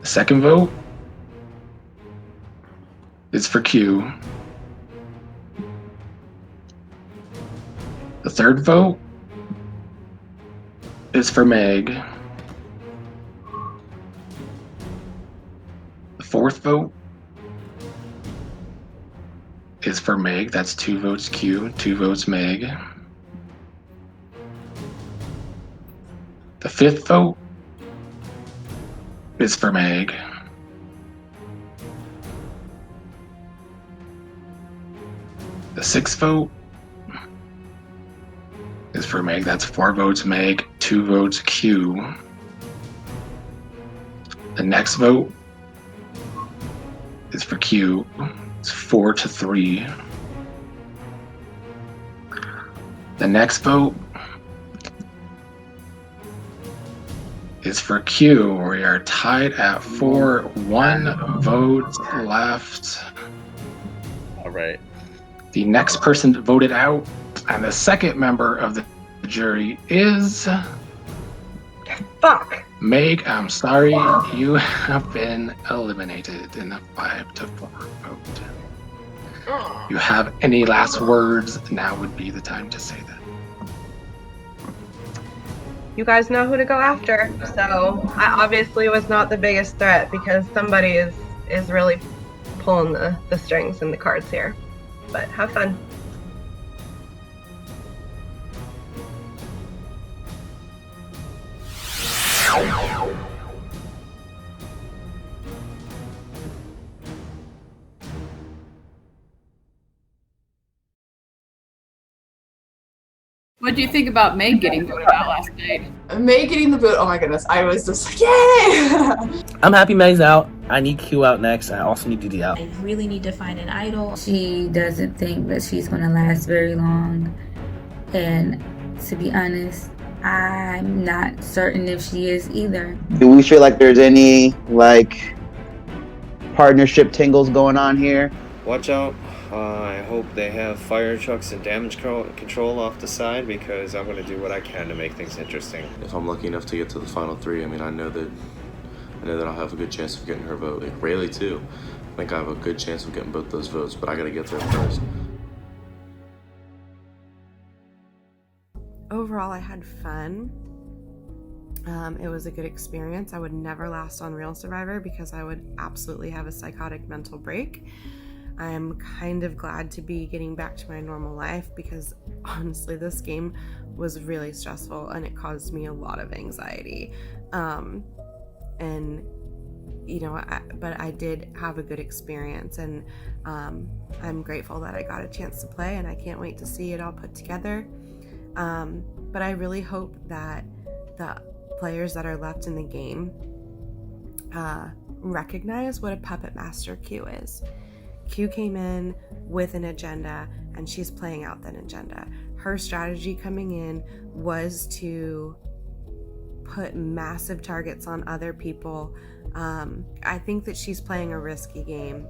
[SPEAKER 13] The second vote is for Q. The third vote is for Meg. The fourth vote is for Meg. That's 2 votes Q, 2 votes Meg. The fifth vote is for Meg. The sixth vote is for Meg. That's 4 votes Meg, 2 votes Q. The next vote is for Q. It's 4-3. The next vote is for Q. We are tied at 4. 1 vote left.
[SPEAKER 20] All right.
[SPEAKER 13] The next person voted out, and the second member of the jury is...
[SPEAKER 14] Fuck.
[SPEAKER 13] Meg, I'm sorry, you have been eliminated in a 5-4 vote. You have any last words? Now would be the time to say that.
[SPEAKER 14] You guys know who to go after. So I obviously was not the biggest threat because somebody is really pulling the strings and the cards here. But have fun.
[SPEAKER 19] What do you think about Meg getting voted out last night?
[SPEAKER 4] Meg getting the vote, oh my goodness, I was just like, yay!
[SPEAKER 20] I'm happy Meg's out. I need Q out next. I also need DD out.
[SPEAKER 21] I really need to find an idol.
[SPEAKER 10] She doesn't think that she's going to last very long. And to be honest, I'm not certain if she is either.
[SPEAKER 3] Do we feel like there's any like partnership tingles going on here?
[SPEAKER 12] Watch out. I hope they have fire trucks and damage control off the side, because I'm going to do what I can to make things interesting.
[SPEAKER 8] If I'm lucky enough to get to the final three, I mean, I know that I'll have a good chance of getting her vote. Like, Rayleigh too. I think I have a good chance of getting both those votes, but I got to get there first.
[SPEAKER 1] Overall, I had fun. It was a good experience. I would never last on Real Survivor because I would absolutely have a psychotic mental break. I am kind of glad to be getting back to my normal life because honestly, this game was really stressful and it caused me a lot of anxiety. And you know, but I did have a good experience, and I'm grateful that I got a chance to play, and I can't wait to see it all put together. But I really hope that the players that are left in the game recognize what a puppet master Q is. Q came in with an agenda and she's playing out that agenda. Her strategy coming in was to put massive targets on other people. I think that she's playing a risky game